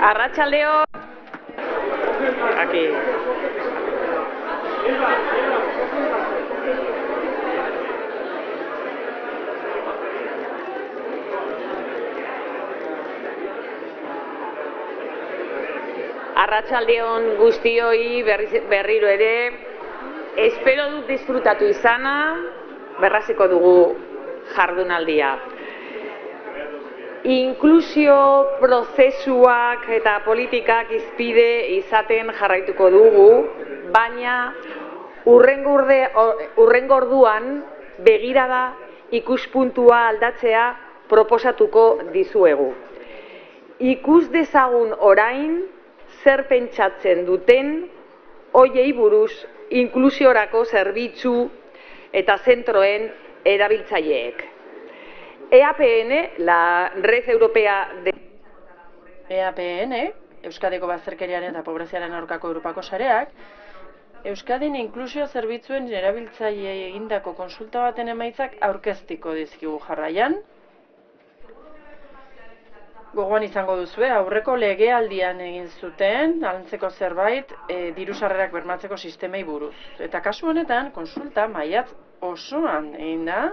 Arratsaldeon. Aquí. Arratsaldeon guztioi berriro ere. Espero dut disfrutatu izana, berraziko dugu jardunaldia. Inklusio prozesuak eta politikak hizpide izaten jarraituko dugu, baina hurrengo orduan begirada ikuspuntua aldatzea proposatuko dizuegu. Ikus dezagun orain zer pentsatzen duten hoiei buruz inklusiorako zerbitzu eta zentroen erabiltzaileek. EAPN, la Red Europea de EAPN, Euskadiko Bazterkeriaren eta Pobreziaren aurkako Europako sareak, Euskadin inklusio zerbitzuen erabiltzaileei egindako kontsulta baten emaitzak aurkeztiko dizkigu jarraian. Gogoan izango duzue, aurreko legealdian egin zuten, antzeko zerbait, diru sarrerak bermatzeko sistemei buruz. Eta kasu honetan, kontsulta maiatz osoan egin da,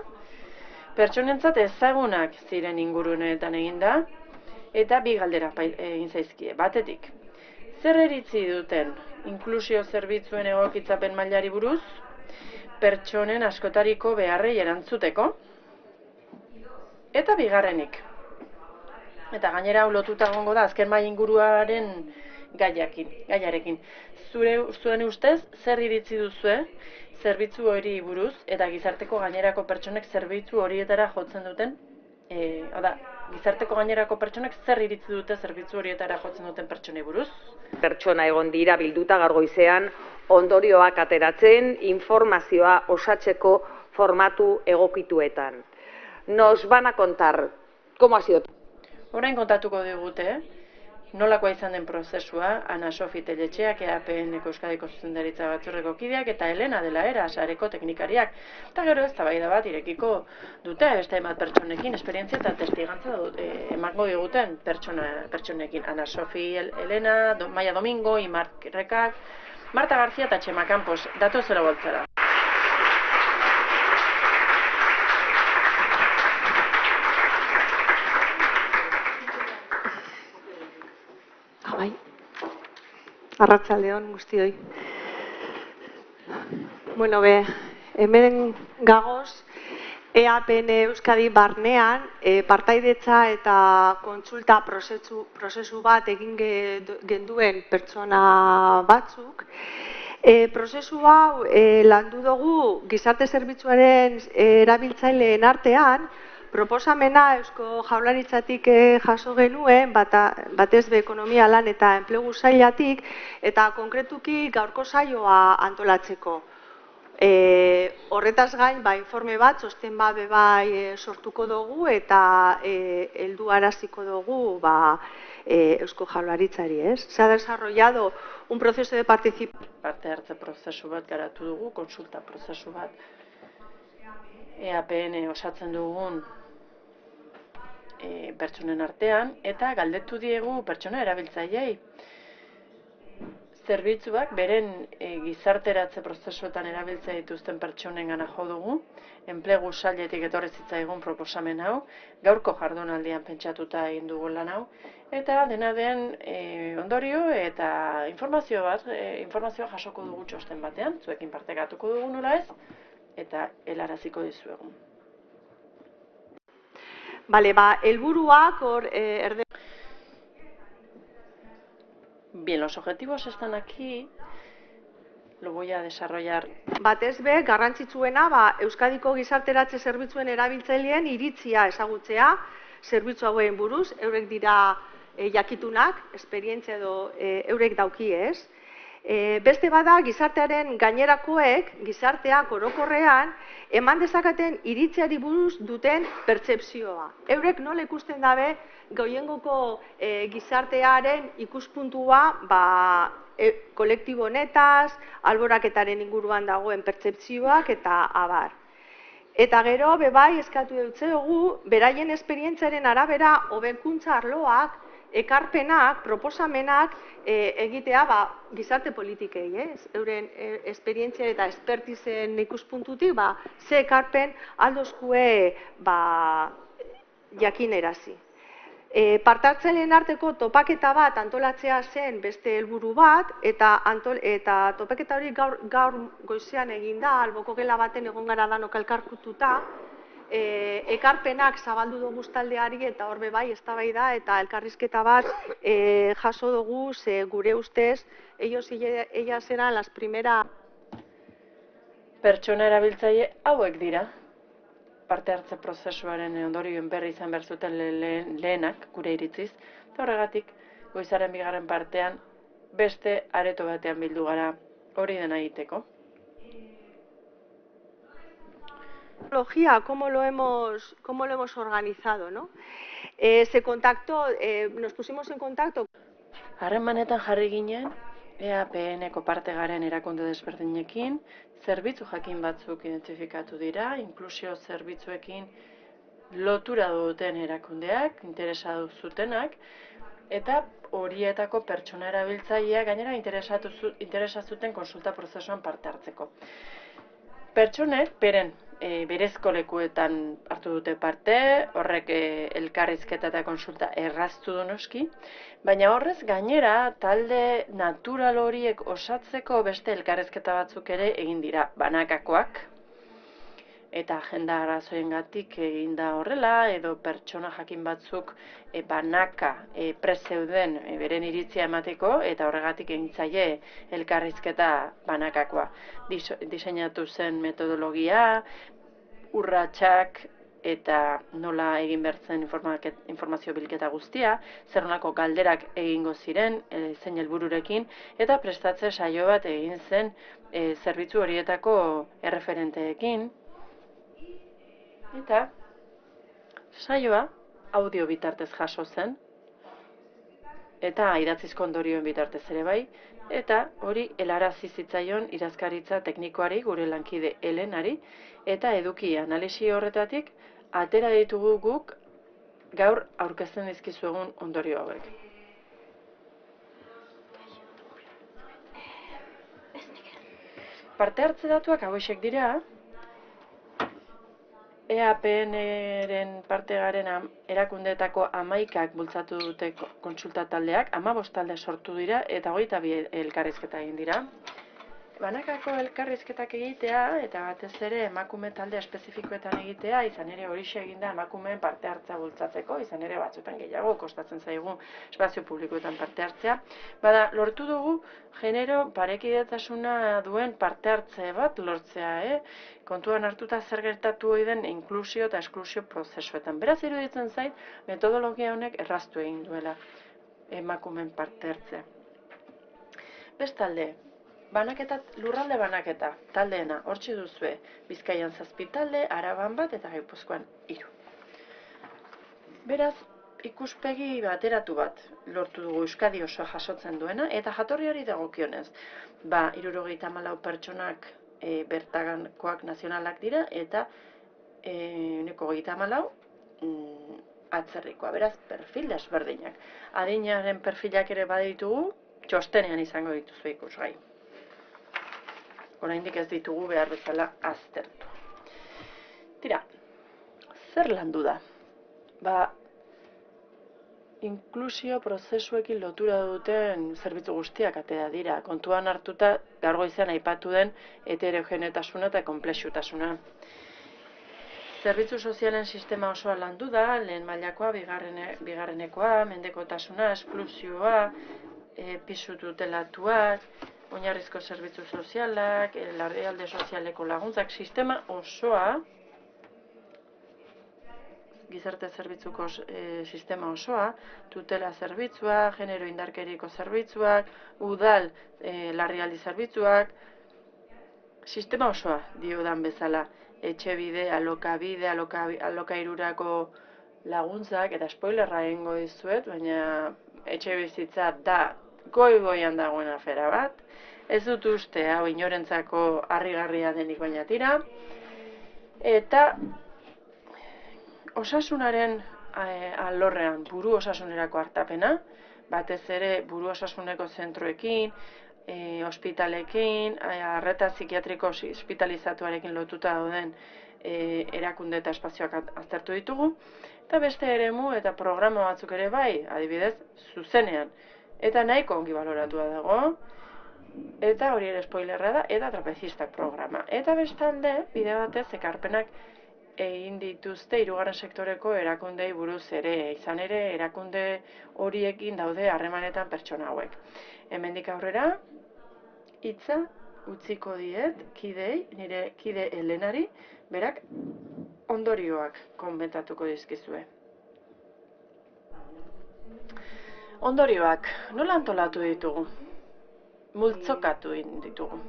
pertsonentzat ezagunak ziren inguruneetan egin da, eta bi galdera egin zaizkie. Batetik, zer iritzi duten inklusio zerbitzuen egokitzapen mailari buruz, pertsonen askotariko beharrei erantzuteko, eta bigarrenik. Eta gainera lotuta egongo da azken maila inguruaren gaiarekin. Zuen ustez, zer iritzi duzue zerbitzu hori buruz eta gizarteko gainerako pertsonek zerbitzu horietara jotzen duten, gizarteko gainerako pertsonek zer iritzi dute zerbitzu horietara jotzen duten pertsonei buruz? Pertsona egon dira bilduta gaur goizean ondorioak ateratzen, informazioa osatzeko formatu egokituetan. Nos van a contar cómo ha sido. Orain kontatuko digute, nolakoa izan den prozesua, Ana Sofi Telletxeak, EAPN-eko Euskadiko Zuzendaritza Batzordeko kideak eta Elena dela Era sareko teknikariak. Eta gero eztabaida bat irekiko dute, beste hainbat pertsonekin, esperientzia eta testigantza emango diguten pertsonekin. Ana Sofi, Elena, Maia Domingo, Imar Rekak, Marta García eta Txema Campos, datu zera boltzara. Arratsaldeon guztioi. Bueno, hemen gagoz, EAPN Euskadi barnean partaidetza eta kontsulta prozesu bat egin genduen pertsona batzuk. Prozesu hau landu dugu gizarte zerbitzuaren erabiltzaileen artean, proposamena Eusko Jaurlaritzatik jaso genuen, batez be ekonomia lan eta enplegu sailatik, eta konkretuki gaurko saioa antolatzeko. Horretaz gain, informe bat, txosten bat bai sortuko dugu eta helduaraziko dugu Eusko Jaurlaritzari, ez? Se ha desarrollado un proceso de participación. Parte hartze prozesu bat garatu dugu, kontsulta prozesu bat. EAPN osatzen dugun pertsonen artean, eta galdetu diegu pertsona erabiltzaileei. Zerbitzuak beren gizarteratze prozesuetan erabiltzea dituzten pertsonengana jo dugu, enplegu sailetik etorri zitzaigun proposamen hau, gaurko jardunaldian pentsatuta egin dugu lan hau, eta dena den ondorio eta informazioa jasoko dugu txosten batean, zuekin partekatuko dugu nola ez, eta helaraziko dizuegu. Helburuak Bien, los objetivos están aquí, lo voy a desarrollar. Batez be, garrantzitsuena, Euskadiko gizarteratze zerbitzuen erabiltzaileen iritzia ezagutzea zerbitzu hauen buruz, eurek dira jakitunak, esperientzia edo eurek dauki ez. Beste bada, gizartearen gainerakoek, gizarteak orokorrean, eman dezakaten iritziari buruz duten pertzepzioa. Eurek nola ikusten dabe, goiengoko gizartearen ikuspuntua kolektibo honetaz, alboraketaren inguruan dagoen pertzepzioak eta abar. Eta gero, bai eskatu dugu, beraien esperientziaren arabera hobekuntza arloak ekarpenak, proposamenak egitea gizarte politikei, euren esperientzia eta espertizen ikuspuntutik, ze ekarpen aldozkue jakinerazi. Partartzaileen arteko topaketa bat antolatzea zen beste helburu bat, eta topaketa hori gaur goizean eginda, alboko gela baten egon gara danok elkarkututa, ekarpenak zabaldu dugu taldeari eta horbe bai eztabaida eta elkarrizketa bat jaso dugu, ze gure ustez ellas eran las primeras. Pertsona erabiltzaile hauek dira. Parte hartze prozesuaren ondorioen berri izan behar zuten lehenak, gure iritziz, eta horregatik goizaren bigarren partean beste areto batean bildu gara hori dena egiteko. ¿Cómo lo hemos organizado, ¿no? Nos pusimos en contacto. Harremanetan jarri ginen, EAPN-eko parte garen erakunde desberdinekin, zerbitzu jakin batzuk identifikatu dira, inklusio zerbitzuekin lotura duten erakundeak, interesa zutenak, eta horietako pertsona erabiltzaileak gainera interesa zuten konsulta prozesuan parte hartzeko. Pertsonek berezko lekuetan hartu dute parte, horrek elkarrizketa eta konsulta erraztu du noski, baina horrez gainera talde natural horiek osatzeko beste elkarrizketa batzuk ere egin dira, banakakoak, eta agenda arrazoiengatik egin da horrela, edo pertsona jakin batzuk banaka prezeuden beren iritzia emateko, eta horregatik egin zaie elkarrizketa banakakoa. Diseinatu zen metodologia, urratsak eta nola egin bertzen informazio bilketa guztia, zer nolako galderak egingo ziren zein helbururekin, eta prestatze saio bat egin zen zerbitzu horietako erreferenteekin. Eta saioa audio bitartez jaso zen, eta idatzizko ondorioen bitartez ere bai, eta hori helarazi zitzaion idazkaritza teknikoari, gure lankide Helenari, eta eduki analisi horretatik atera ditugu guk gaur aurkezten dizkizuegun ondorio hauek. Parte hartze datuak hauexek dira. EAPN-ren parte garen erakundeetako 11ak bultzatu dute kontsulta taldeak, 15 talde sortu dira eta 22 elkarrizketa egin dira. Banakako elkarrizketak egitea eta batez ere emakume talde espezifikoetan egitea, izan ere horixe eginda emakumeen parte hartzea bultzatzeko, izan ere batzuetan gehiago kostatzen zaigu espazio publikoetan parte hartzea. Bada, lortu dugu genero parekidetasuna duen parte hartze bat lortzea, kontuan hartuta zer gertatu ohi den inklusio eta esklusio prozesuetan. Beraz iruditzen zait, metodologia honek erraztu egin duela emakumeen parte hartzea. Bestalde, lurralde banaketa, taldeena, hortxe duzue, Bizkaian 7 talde, Araban 1 eta Gipuzkoan 3. Beraz, ikuspegi bateratu bat lortu dugu Euskadi oso jasotzen duena, eta jatorriari dagokionez. 74 pertsonak bertakoak nazionalak dira, eta 34 atzerrikoa, beraz, perfil desberdinak. Adinaren perfilak ere baditugu, txostenean izango dituzu ikusgai. Oraindik ez ditugu behar bezala aztertu. Tira, zer landu da? Inklusio prozesuekin lotura duten zerbitzu guztiak atera dira, kontuan hartuta gaur goizean aipatu den heterogeneotasuna eta konplexutasuna. Zerbitzu sozialen sistema osoa landu da, lehen mailakoa, bigarrenekoa, mendekotasuna, esklusioa, pisu tutelatuak, oinarrizko zerbitzu sozialak, larrialdi sozialeko laguntzak, sistema osoa, gizarte zerbitzuko sistema osoa, tutela zerbitzua, genero indarkeriko zerbitzuak, udal larrialdi zerbitzuak, sistema osoa diodan bezala, etxebide, alokabide, alokairurako laguntzak, eta spoilerra egingo dizuet, baina etxebizitza da goi-goian dagoen afera bat, ez dut uste hau inorentzako harrigarria denik baina tira, eta osasunaren alorrean buru osasunerako artapena, batez ere buru osasuneko zentroekin, ospitalekin, arreta psikiatriko ospitalizatuarekin lotuta dauden erakunde eta espazioak aztertu ditugu, eta beste eremu eta programa batzuk ere bai, adibidez, zuzenean. Eta nahiko ongi baloratua dago, eta hori ere spoilerra da, eta trapezistak programa. Eta bestalde, bide batez, ekarpenak egin dituzte hirugarren sektoreko erakundei buruz ere, izan ere erakunde horiekin daude harremanetan pertsona hauek. Hemendik aurrera, hitza utziko diet kidei, nire kide Elenari, berak ondorioak komentatuko dizkizue. Ondorioak, nola antolatu ditugu? Multzokatu ditugu.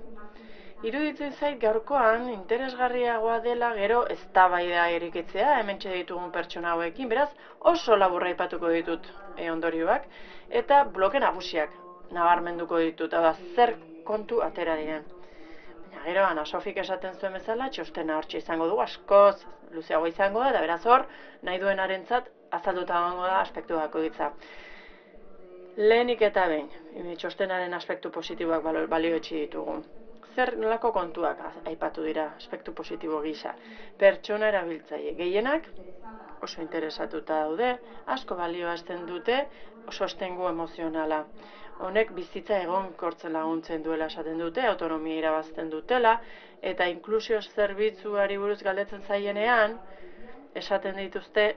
Iruditzen zait gaurkoan interesgarriagoa dela gero eztabaida irekitzea hementxe ditugun pertsona hauekin, beraz oso laburra aipatuko ditut ondorioak eta bloke nagusiak nabarmenduko ditut, da zer kontu atera diren. Baina gero Ana Sofik esaten zuen bezala, txostena hortxe izango dugu, askoz luzeago izango da, eta beraz hor nahi duenarentzat azalduta egongo da aspektu bakoitza. Lehenik eta behin, txostenaren aspektu positiboak balioetsi ditugu. Zer nolako kontuak aipatu dira aspektu positibo gisa. Pertsona erabiltzaile gehienak oso interesatuta daude, asko balioazten dute sostengu emozionala. Honek bizitza egonkortzen laguntzen duela esaten dute, autonomia irabazten dutela, eta inklusio zerbitzuari buruz galdetzen zaienean, esaten dituzte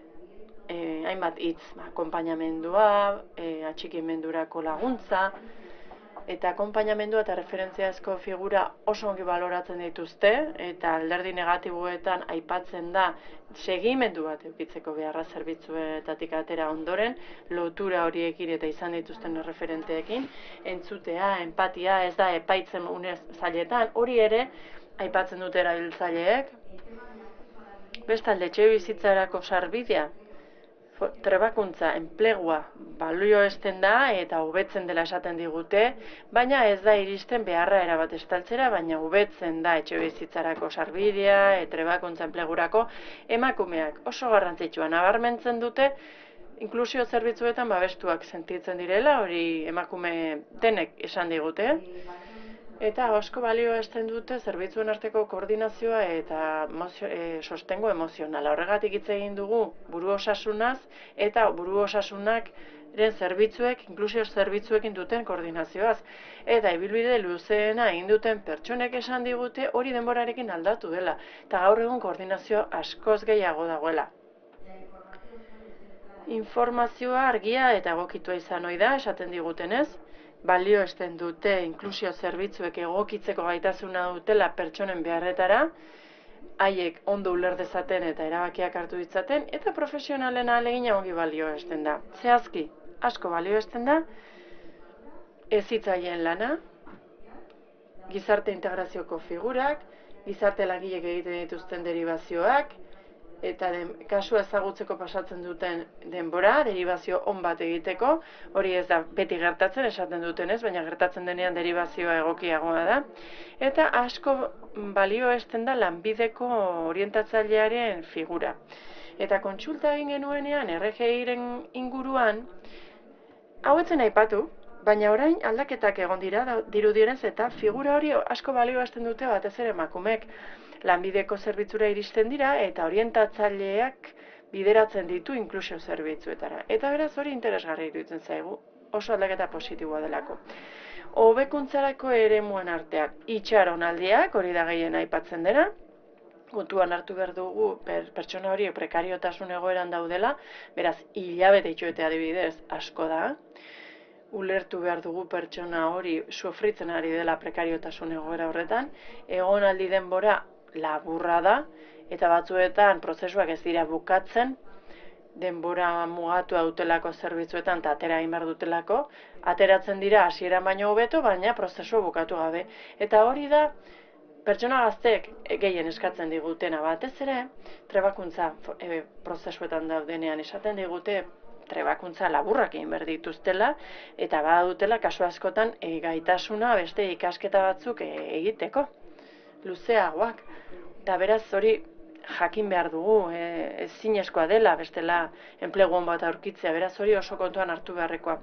hainbat hitz, akonpainamendua, atxikimendurako laguntza, eta akonpainamendua eta referentziazko figura oso ongi baloratzen dituzte, eta alderdi negatiboetan aipatzen da segimendu bat edukitzeko beharra zerbitzuetatik atera ondoren, lotura horiekin eta izan dituzten referenteekin, entzutea, empatia, ez da epaitzen unez zailetan, hori ere aipatzen dute erabiltzaileek. Bestalde, etxebizitzarako sarbidea, trebakuntza, enplegua balioesten da eta hobetzen dela esaten digute, baina ez da iristen beharra erabat estaltzera, baina hobetzen da etxebizitzarako sarbidea, trebakuntza enplegurako emakumeak oso garrantzitsua nabarmentzen dute, inklusio zerbitzuetan babestuak sentitzen direla, hori emakume denek esan digute, eta asko balioesten dute zerbitzuen arteko koordinazioa eta sostengu emozionala. Horregatik hitz egin dugu buru osasunaz eta buru osasunaren zerbitzuek, inklusio zerbitzuekin duten koordinazioaz. Eta ibilbide luzeena egin duten pertsonek esan digute hori denborarekin aldatu dela. Eta gaur egun koordinazio askoz gehiago dagoela. Informazioa argia eta egokitua izan ohi da, esaten digutenez. Balioesten dute inklusio zerbitzuek egokitzeko gaitasuna dutela pertsonen beharretara, haiek ondo uler dezaten eta erabakiak hartu ditzaten, eta profesionalen ahalegina ongi balioesten da. Zehazki, asko balioesten da, hezitzaileen lana, gizarte integrazioko figurak, gizarte langileek egiten dituzten deribazioak, eta kasua ezagutzeko pasatzen duten denbora, deribazio on bat egiteko, hori ez da beti gertatzen, esaten dutenez, baina gertatzen denean deribazioa egokiagoa da. Eta asko balioesten da lanbideko orientatzailearen figura. Eta kontsulta egin genuenean RGIren inguruan, hau etzen aipatu, baina orain aldaketak egon dira dirudienez eta figura hori asko balioesten dute batez ere emakumeek. Lanbideko zerbitzura iristen dira eta orientatzaileak bideratzen ditu inklusio zerbitzuetara. Eta beraz hori interesgarri iruditzen zaigu, oso aldaketa positiboa delako. Hobekuntzarako eremuen arteak itxaronaldiak, hori da gehien aipatzen dena, kontuan hartu behar dugu pertsona hori prekariotasun egoeran daudela, beraz hilabete itxoete adibidez asko da, ulertu behar dugu pertsona hori sufritzen ari dela prekariotasun egoera horretan, egonaldi denbora laburra da, eta batzuetan prozesuak ez dira bukatzen, denbora mugatua dutelako zerbitzuetan eta atera egin behar dutelako, ateratzen dira hasiera baino hobeto, baina prozesua bukatu gabe. Eta hori da, pertsona gazteek gehien eskatzen digutena batez ere, trebakuntza prozesuetan daudenean esaten digute, trebakuntza laburrak egin behar dituztela, eta badutela kasu askotan gaitasuna beste ikasketa batzuk egiteko, luzeagoak. Eta beraz hori jakin behar dugu, ezinezkoa dela, bestela enplegu on bat aurkitzea, beraz hori oso kontuan hartu beharrekoa.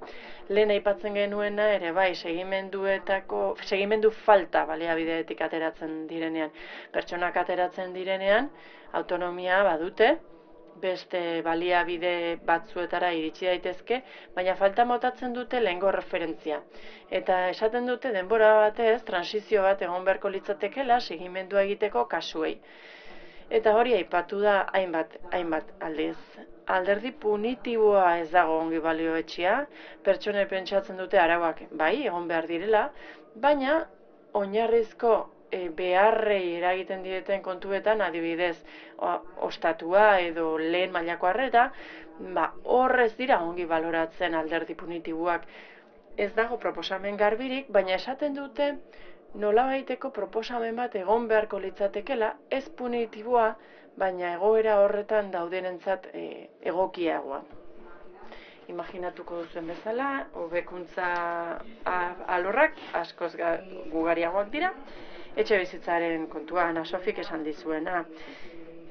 Lehen aipatzen genuena ere bai, segimendu falta baliabideetik ateratzen direnean. Pertsonak ateratzen direnean, autonomia badute, beste baliabide batzuetara iritsi daitezke, baina falta motatzen dute lehengo referentzia. Eta esaten dute denbora batez, transizio bat egon beharko litzatekeela segimendua egiteko kasuei. Eta hori aipatu da hainbat aldiz. Alderdi punitiboa ez dago ongi balioetxea, pertsonei pentsatzen dute arauak bai, egon behar direla, baina oinarrizko beharrei eragiten dieten kontuetan, adibidez, ostatua edo lehen mailako arreta, horrez dira ongi baloratzen alderdi punitiboak. Ez dago proposamen garbirik, baina esaten dute nolabaiteko proposamen bat egon beharko litzatekela, ez punitiboa, baina egoera horretan daudenentzat egokiagoa. Imaginatuko duzuen bezala, hobekuntza alorrak askoz gugariagoak dira, etxe bizitzaren kontua, Ana Sofik esan dizuena.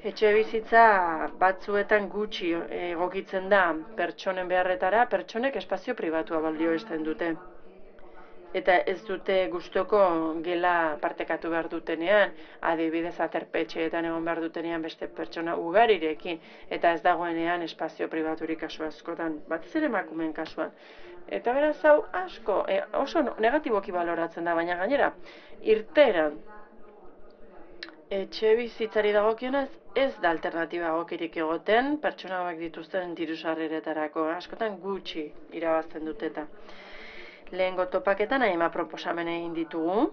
Etxe bizitza batzuetan gutxi egokitzen da pertsonen beharretara, pertsonek espazio pribatua balioesten dute. Eta ez dute gustoko gela partekatu behar dutenean, adibidez aterpetxeetan egon behar dutenean beste pertsona ugarirekin, eta ez dagoenean espazio pribaturik kasu askotan, batez ere emakumeen kasuan. Eta beraz hau asko, oso negatiboki baloratzen da, baina gainera, irteeran etxe bizitzari dagokionez ez da alternatiba egokirik egoten pertsona hauek dituzten diru-sarreretarako, askotan gutxi irabazten dute eta. Lehengo topaketan hainbat proposamen egin ditugu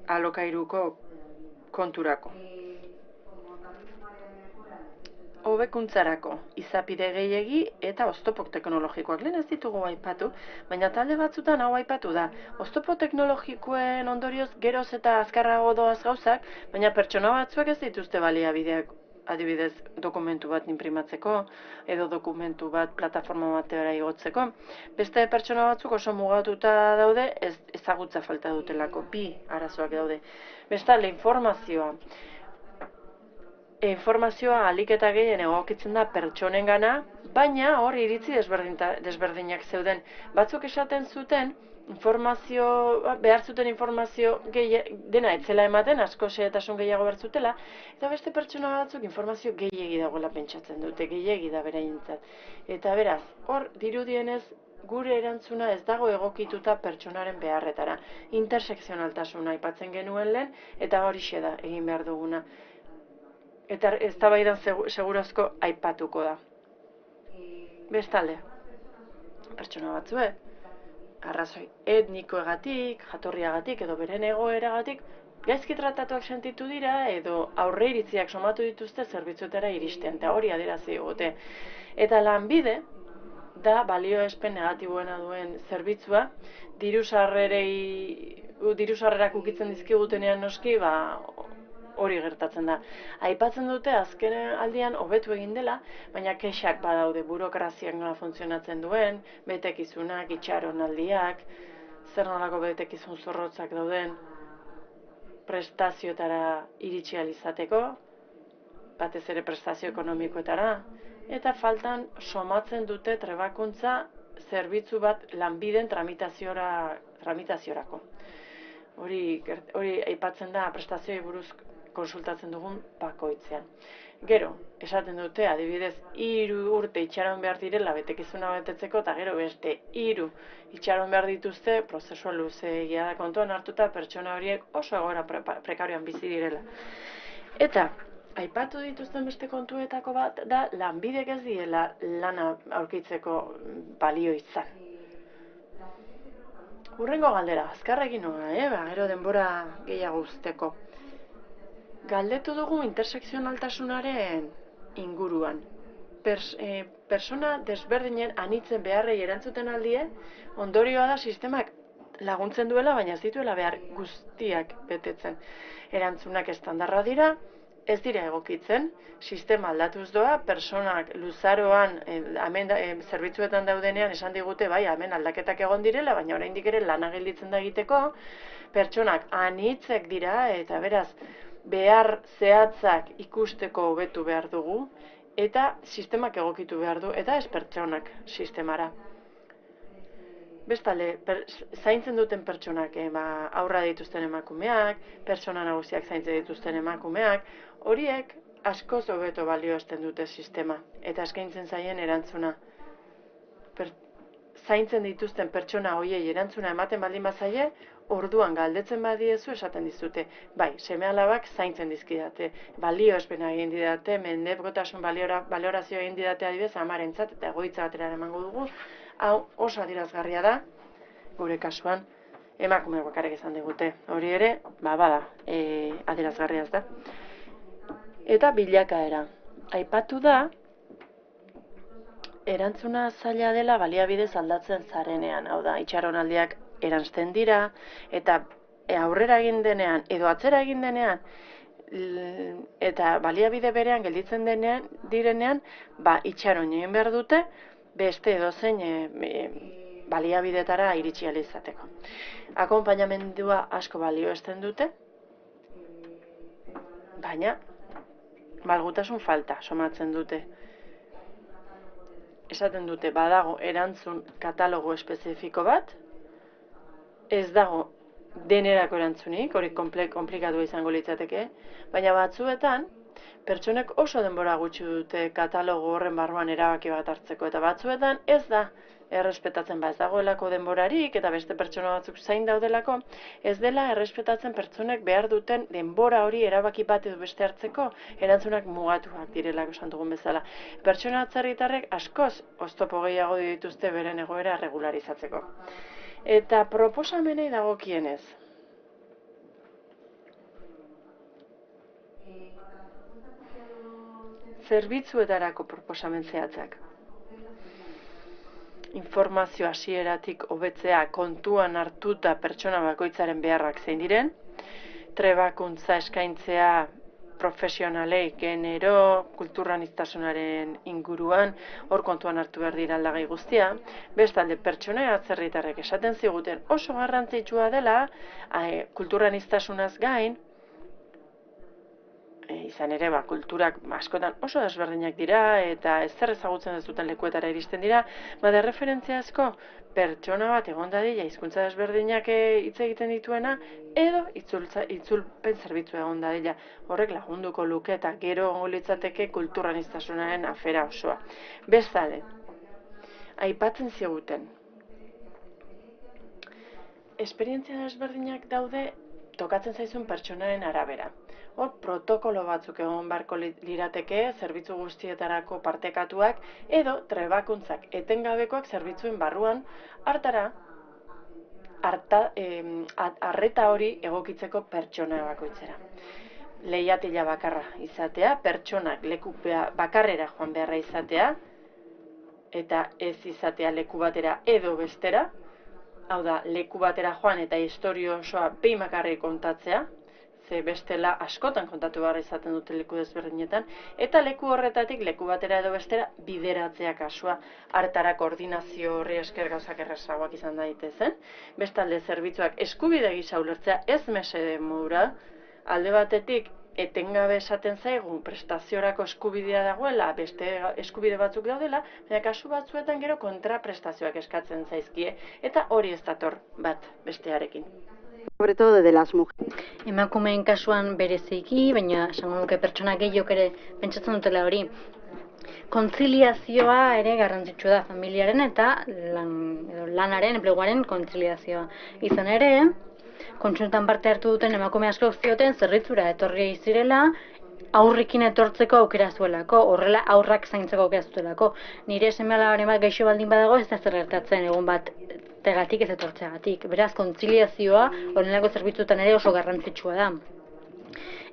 alokairuko konturako. Hobekuntzarako izapide gehiegi eta oztopo teknologikoak. Lehen ez ditugu aipatu, baina talde batzutan hau aipatu da. Oztopo teknologikoen ondorioz geroz eta azkarrago doaz gauzak, baina pertsona batzuek ez dituzte baliabideak, adibidez dokumentu bat inprimatzeko edo dokumentu bat plataforma batera igotzeko. Beste pertsona batzuk oso mugatuta daude, ezagutza falta dutelako, bi arazoak daude. Bestalde informazioa ahalik eta gehien egokitzen da pertsonengana, baina hor iritzi desberdinak zeuden. Batzuk esaten zuten, behar zuten informazio dena etzela ematen, asko xehetasun gehiago behar zutela, eta beste pertsona batzuk informazio gehiegi dagoela pentsatzen dute, gehiegi da beraientzat. Eta beraz, hor dirudienez gure erantzuna ez dago egokituta pertsonaren beharretara. Intersekzionaltasuna aipatzen genuen lehen, eta horixe da egin behar duguna. Eta eztabaidan segurazko aipatuko da. Bestalde, pertsona batzuek, arrazoi etnikoegatik, jatorriagatik edo beren egoeragatik, gaizki tratatuak sentitu dira edo aurre iritziak somatu dituzte zerbitzuetara iristen, eta hori adierazi egote. Eta lanbide da balioespen negatiboena duen zerbitzua, diru-sarrerak ukitzen dizkigutenean noski, hori gertatzen da. Aipatzen dute azken aldian hobetu egin dela, baina kexak badaude burokraziak nola funtzionatzen duen, betekizunak, itxaronaldiak, zer nolako betekizun zorrotzak dauden prestazioetara iritsi ahal izateko, batez ere prestazio ekonomikoetara, eta faltan somatzen dute trebakuntza zerbitzu bat lanbiden tramitaziorako. Hori aipatzen da prestazioei buruz konsultatzen dugun bakoitzean. Gero, esaten dute, adibidez, 3 urte itxaron behar direla betekizuna betetzeko, eta gero beste 3 itxaron behar dituzte, prozesua luzeegia da kontuan hartuta pertsona horiek oso egoera prekarioan bizi direla. Eta, aipatu dituzten beste kontuetako bat da, lanbidek ez diela lana aurkitzeko balio izan. Hurrengo galdera, azkarrekin noa, gero denbora gehiago uzteko. Galdetu dugu intersekzionaltasunaren inguruan. Persona desberdinen anitzen beharrei erantzuten aldie, ondorioa da sistemak laguntzen duela, baina ez dituela behar guztiak betetzen. Erantzunak estandarra dira, ez dira egokitzen, sistema aldatuz doa, personak luzaroan, zerbitzuetan daudenean esan digute, bai, hemen aldaketak egon direla, baina oraindik ere lana gelditzen da egiteko, pertsonak anitzek dira, eta beraz, behar zehatzak ikusteko hobetu behar dugu, eta sistemak egokitu behar du, eta ez pertsonak sistemara. Bestalde, zaintzen duten pertsonak, aurra dituzten emakumeak, pertsona nagusiak zaintzen dituzten emakumeak, horiek askoz hobeto balioesten dute sistema, eta eskaintzen zaien erantzuna. Zaintzen dituzten pertsona horiei erantzuna ematen baldin bazaie, orduan galdetzen badiezu esaten dizute. Bai, seme-alabak zaintzen dizkidate, balioespena egin didate, mendebrotasun balorazio egin didate adibidez amarentzat eta egoitza batera emango dugu. Hau oso adierazgarria da, gure kasuan, emakume bakarrik izan digute. Hori ere, bada, adierazgarria ez da. Eta bilakaera. Aipatu da, erantzuna zaila dela baliabidez aldatzen zarenean. Hau da, itxaronaldiak eransten dira, eta aurrera egin denean, edo atzera egin denean, eta baliabide berean gelditzen direnean, itxaron egin behar dute, beste edozein baliabidetara iritsi ahal izateko. Akonpainamendua asko balioesten dute, baina malgutasun falta somatzen dute. Esaten dute badago erantzun katalogo espezifiko bat, ez dago denerako erantzunik, hori komplikatu izango litzateke, baina batzuetan pertsonek oso denbora gutxi dute katalogo horren barruan erabaki bat hartzeko, eta batzuetan ez da errespetatzen, ez dagoelako denborarik eta beste pertsona batzuk zain daudelako, ez dela errespetatzen pertsonek behar duten denbora hori erabaki bat edo beste hartzeko erantzunak mugatuak direlako esan dugun bezala. Pertsona atzerritarrek askoz oztopo gehiago dituzte beren egoera regularizatzeko. Eta proposamenei dagokienez. Zerbitzuetarako proposamen zehatzak. Informazio hasieratik hobetzea kontuan hartuta pertsona bakoitzaren beharrak zein diren, trebakuntza eskaintzea profesionalei genero, kulturaniztasunaren inguruan, hor kontuan hartu behar dira aldagai guztia. Bestalde, pertsona atzerritarrek esaten ziguten oso garrantzitsua dela, kulturaniztasunaz gain, izan ere, kulturak askotan oso desberdinak dira eta ezer ezagutzen ez duten lekuetara iristen dira, bada referentzia asko pertsona bat egon dadila hizkuntza desberdinak hitz egiten dituena edo itzulpen zerbitzua egon dadila. Horrek lagunduko luke eta gero egongo litzateke kulturaniztasunaren afera osoa. Bestalde, aipatzen ziguten, esperientzia desberdinak daude tokatzen zaizun pertsonaren arabera. Hor, protokolo batzuk egon beharko lirateke, zerbitzu guztietarako partekatuak, edo trebakuntzak etengabekoak zerbitzuen barruan, arreta hori egokitzeko pertsona bakoitzera. Leihatila bakarra izatea, pertsonak leku bakarrera joan beharra izatea, eta ez izatea leku batera edo bestera, hau da, leku batera joan eta historia osoa behin bakarrik kontatzea, ze bestela askotan kontatu behar izaten dute leku desberdinetan, eta leku horretatik leku batera edo bestera bideratzea kasua, hartara koordinazio horri esker gauzak errazagoak izan daitezen. Bestalde zerbitzuak eskubide gisa ulertzea ez mesede modura, alde batetik etengabe esaten zaigu prestaziorako eskubidea dagoela, beste eskubide batzuk daudela, baina kasu batzuetan gero kontraprestazioak eskatzen zaizkie, eta hori ez dator bat bestearekin. Sobre todo de las mujeres. Emakumeen kasuan bereziki, baina esango nuke pertsona gehiok ere pentsatzen dutela hori. Kontziliazioa ere garrantzitsua da familiaren eta lanaren, enpleguaren kontziliazioa. Izan ere, kontsultan parte hartu duten emakume asko zioten zerbitzura etorri zirela, aurrekin etortzeko aukera zuelako, horrela aurrak zaintzeko aukera zuelako. Nire seme-alabaren bat gaixo baldin badago ez da zer gertatzen egun bat tegatik ez etortzeagatik. Beraz, kontziliazioa honelako zerbitzuetan ere oso garrantzitsua da.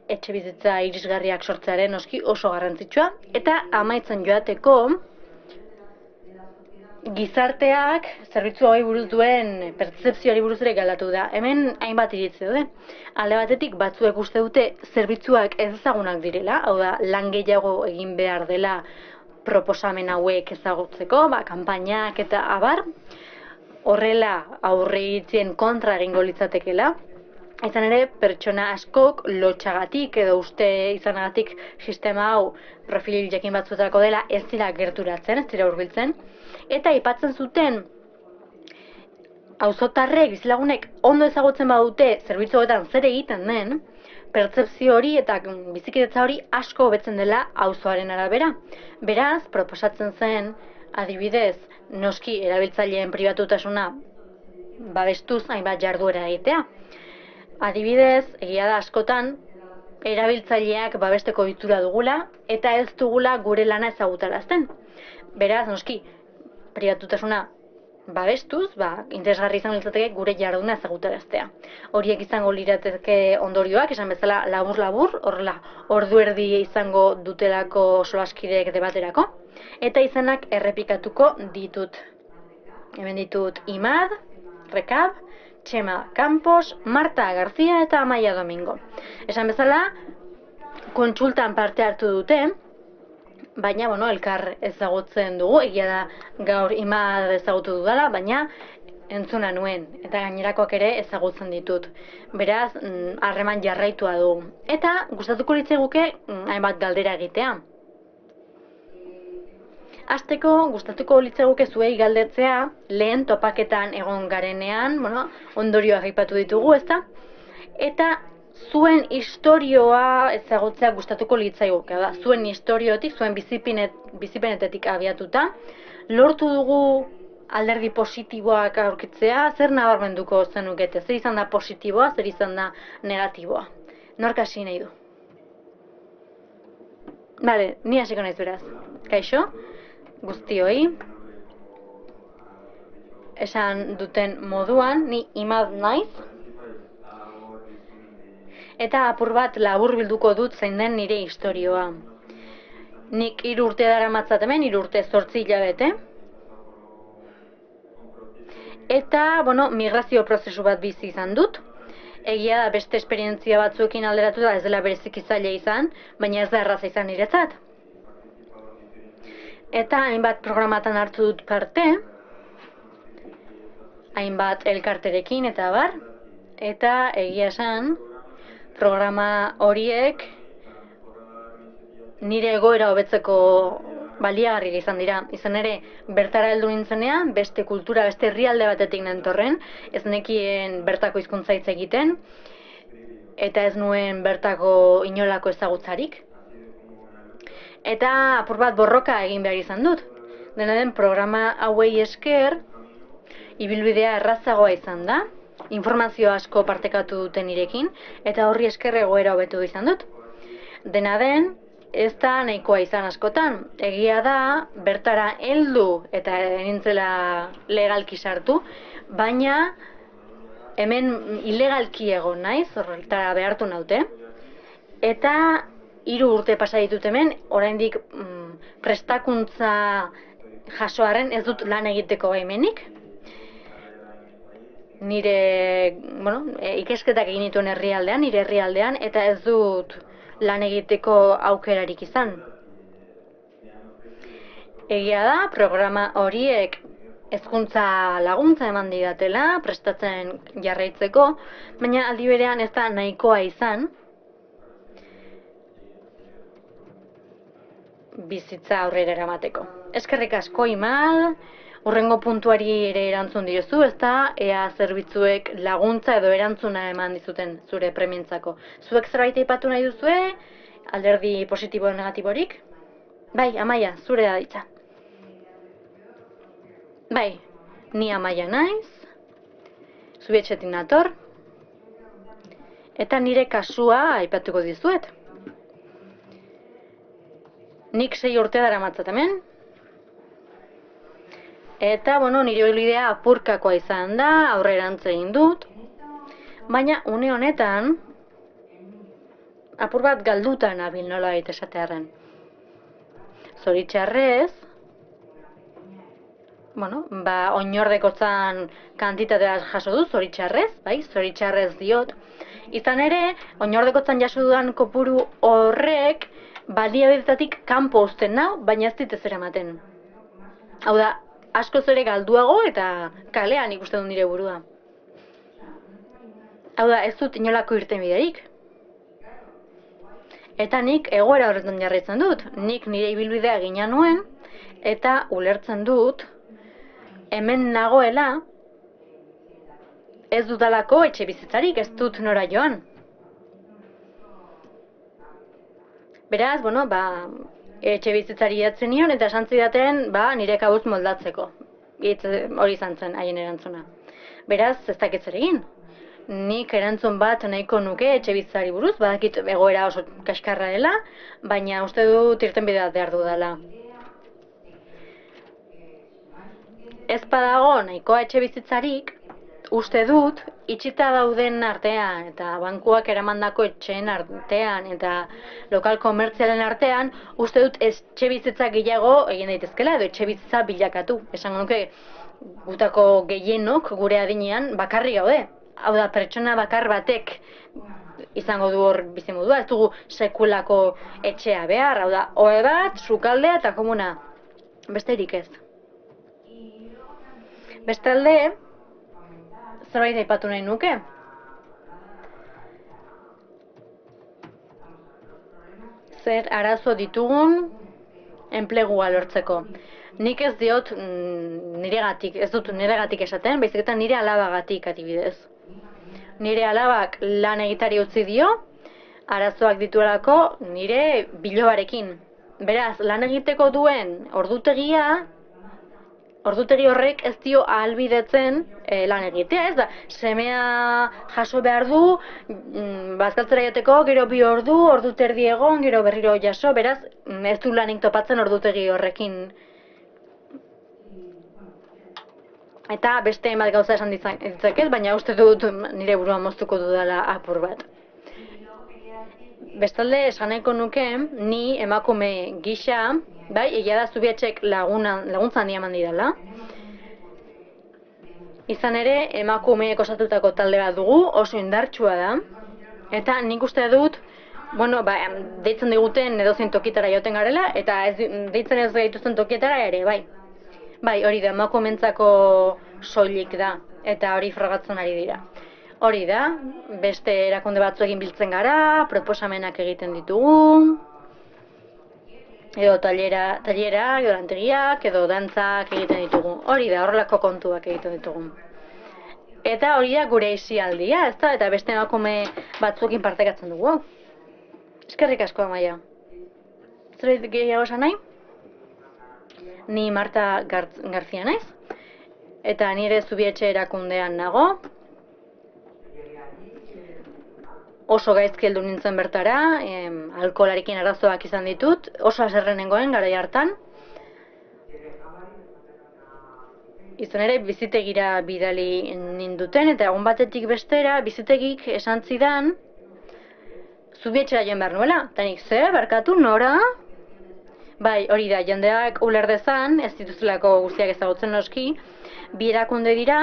Etxe bizitza irisgarriak sortzearen noski oso garrantzitsua, eta amaitzen joateko gizarteak zerbitzu hori buruz duen pertzepzioari buruz ere galdatu da. Hemen hainbat iritzi daude. Alde batetik batzuek uste dute zerbitzuak ez ezagunak direla, hau da lan gehiago egin behar dela proposamen hauek ezagutzeko, kanpainak eta abar. Horrela aurreitzien kontra egingo litzatekeela. Izan ere, pertsona askok lotxagatik edo uste izanagatik sistema hau profil jakin batzuetako dela ez dira gerturatzen, ez dira hurbiltzen, eta aipatzen zuten auzotarrek, bizilagunek ondo ezagutzen badute zerbitzu hauetan zer egiten den, pertzepzio hori eta bizikidetza hori asko hobetzen dela auzoaren arabera. Beraz, proposatzen zen, adibidez, noski erabiltzaileen pribatutasuna babestuz hainbat jarduera egitea. Adibidez, egia da askotan, erabiltzaileak babesteko ohitura dugula eta ez dugula gure lana ezagutarazten. Beraz, noski, pribatutasuna babestuz, interesgarri izango litzateke gure jarduna ezagutaraztea. Horiek izango lirateke ondorioak, esan bezala labur-labur, horrela ordu erdi izango dutelako solaskideek debaterako, eta izenak errepikatuko ditut. Hemen ditut Imad, Rekab, Txema Campos, Marta García eta Amaia Domingo. Esan bezala, kontsultan parte hartu dute, baina, elkar ezagutzen dugu, egia da gaur Imad ezagutu dudala, baina entzuna nuen, eta gainerakoak ere ezagutzen ditut. Beraz, harreman jarraitua dugu. Eta gustatuko litzaiguke hainbat galdera egitea. Hasteko, gustatuko litzaiguke zuei galdetzea, lehen topaketan egon garenean, ondorioak aipatu ditugu, ezta? Eta zuen istorioa ezagutzea gustatuko litzaiguke, da, zuen istoriotik, zuen bizipenetetik abiatuta, lortu dugu alderdi positiboak aurkitzea, zer nabarmenduko zenukete, zer izan da positiboa, zer izan da negatiboa. Nork hasi nahi du? Bale, ni hasiko naiz beraz. Kaixo? Guztioi, esan duten moduan, ni Imad naiz, eta apur bat labur bilduko dut zein den nire istorioa. Nik 3 urte daramatzat hemen, 3 urte 8 hilabete, eta, migrazio prozesu bat bizi izan dut. Egia da beste esperientzia batzuekin alderatu da ez dela bereziki zaila izan, baina ez da erraza izan niretzat. Eta hainbat programatan hartu dut parte, hainbat elkarterekin eta bar, eta egia esan, programa horiek nire egoera hobetzeko baliagarri izan dira. Izan ere, bertara heldu nintzenean, beste kultura, beste herrialde batetik nentorren, ez nekien bertako hizkuntza hitz egiten, eta ez nuen bertako inolako ezagutzarik. Eta apur bat borroka egin behar izan dut. Dena den programa hauei esker, ibilbidea errazagoa izan da, informazio asko partekatu duten nirekin, eta horri esker egoera hobetu izan dut. Dena den, ez da nahikoa izan askotan. Egia da, bertara heldu eta nintzela legalki sartu, baina hemen ilegalki egon naiz, horretara behartu naute, eta 3 urte pasa ditut hemen, oraindik prestakuntza jasoaren ez dut lan egiteko baimenik. Nire, ikasketak egin dituen herrialdean, nire herrialdean, eta ez dut lan egiteko aukerarik izan. Egia da, programa horiek hezkuntza laguntza eman didatela, prestatzen jarraitzeko, baina aldi berean ez da nahikoa izan, bizitza aurrera eramateko. Eskerrik asko Imad, hurrengo puntuari ere erantzun diozu, ezta ea zerbitzuek laguntza edo erantzuna eman dizuten zure premientzako. Zuek zerbait aipatu nahi duzue, alderdi positibo edo negatiborik? Bai, Amaia, zure da ditza. Bai, ni Amaia naiz, Zubietxetik nator, eta nire kasua aipatuko dizuet. Nik 6 urte daramatzat hemen, eta, nire ibilbidea apurkakoa izan da, aurrerantz egin dut, baina une honetan, apur bat galduta nabil nolabait esatearren. Zoritxarrez, oinordekotzan kantitatea jaso du, zoritxarrez, bai, zoritxarrez diot. Izan ere, oinordekotzan jaso dudan kopuru horrek, baliabidetatik kanpo uzten nau, baina ez dit ezer ematen. Hau da, askoz ere galduago eta kalean ikusten dut nire burua. Hau da, ez dut inolako irtenbiderik. Eta nik egoera horretan jarraitzen dut. Nik nire ibilbidea gina nuen, eta ulertzen dut, hemen nagoela, ez dudalako etxe bizitzarik, ez dut nora joan. Beraz, etxe bizitzari jatzen nion, eta esan zidaten, nire kabuz moldatzeko. Hori izan zen haien erantzuna. Beraz, ez dakit zer egin. Nik erantzun bat nahiko nuke etxe bizitzari buruz, badakit egoera oso kaskarra dela, baina uste dut irtenbidea behar dudala. Ez badago nahikoa etxe bizitzarik, uste dut, itxita dauden artean, eta bankuak eramandako etxeen artean, eta lokal komertzialen artean, uste dut etxe bizitza gehiago egin daitezkela, edo etxe bizitza bilakatu. Esango nuke, gutako gehienok gure adinean bakarri gaude. Hau da, pertsona bakar batek izango du hor bizimodua, ez dugu sekulako etxea behar, hau da, ohe bat, sukaldea eta komuna, besterik ez. Bestalde, zerbait aipatu nahi nuke. Zer arazo ditugun enplegua lortzeko. Nik ez diot niregatik, ez dut niregatik esaten, baizik eta nire alabagatik adibidez. Nire alabak lan egitari utzi dio, arazoak dituelako nire bilobarekin. Beraz, lan egiteko duen ordutegi horrek ez dio ahalbidetzen lan egitea, ez da, semea jaso behar du, bazkaltzera jateko, gero 2 ordu terdi egon, gero berriro jaso, beraz, ez du lanik topatzen ordutegi horrekin. Eta beste hainbat gauza esan ditzaket, baina uste dut nire burua moztuko dudala apur bat. Bestalde, esan nahiko nuke, ni emakume gisa, egia da Zubietxek laguntza handia eman didala. Izan ere, emakumeek osatutako talde bat dugu, oso indartsua da. Eta nik uste dut, deitzen diguten edozein tokitara joten garela, eta deitzen ez gaituzten tokietara ere, bai. Bai, hori da, emakumeentzako soilik da, eta hori frogatzen ari dira. Hori da, beste erakunde batzuekin biltzen gara, proposamenak egiten ditugu, edo tailerak, edo lantegiak, edo dantzak egiten ditugu. Hori da, horrelako kontuak egiten ditugu. Eta hori da gure aisialdia, ezta? Eta beste emakume batzuekin partekatzen dugu. Eskerrik asko, Amaia. Zerbait gehiago esan nahi? Ni Marta Garzia naiz, eta nire Zubietxe erakundean nago. Oso gaizki heldu nintzen bertara, alkoholarekin arazoak izan ditut, oso haserre nengoen garai hartan. Izan ere, bizitegira bidali ninduten, eta egun batetik bestera, bizitegik esan zidan, Zubietxera joan behar nuela. Eta nik, barkatu, nora? Bai, hori da, jendeak uler dezan, ez dituzulako guztiak ezagutzen noski, bi erakunde dira,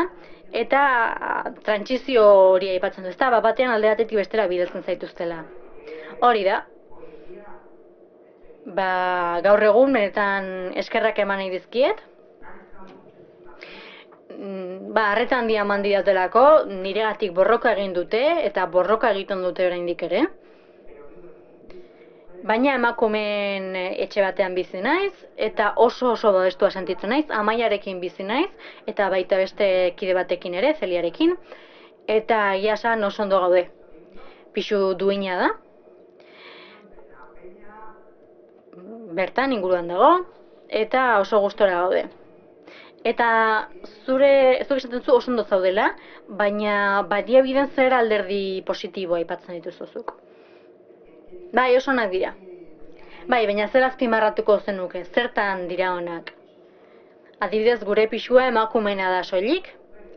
eta trantsizio hori aipatzen du, ezta, batean alde batetik bestera bidaltzen zaituztela. Hori da. Gaur egun, benetan eskerrak eman nahi dizkiet. Arreta handia eman didatelako, niregatik borroka egin dute, eta borroka egiten dute oraindik ere. Baina emakumeen etxe batean bizi naiz, eta oso babestua sentitzen naiz, Amaiarekin bizi naiz, eta baita beste kide batekin ere, Zeliarekin, eta egia esan oso ondo gaude. Pisu duina da. Bertan inguruan dago, eta oso gustora gaude. Eta zuk esaten zu oso ondo zaudela, baina baliabideen zer alderdi positiboa aipatzen dituzuzuk. Bai, oso onak dira. Bai, baina zer azpimarratuko zenuke, zertan dira onak? Adibidez, gure pisua emakumeena da soilik,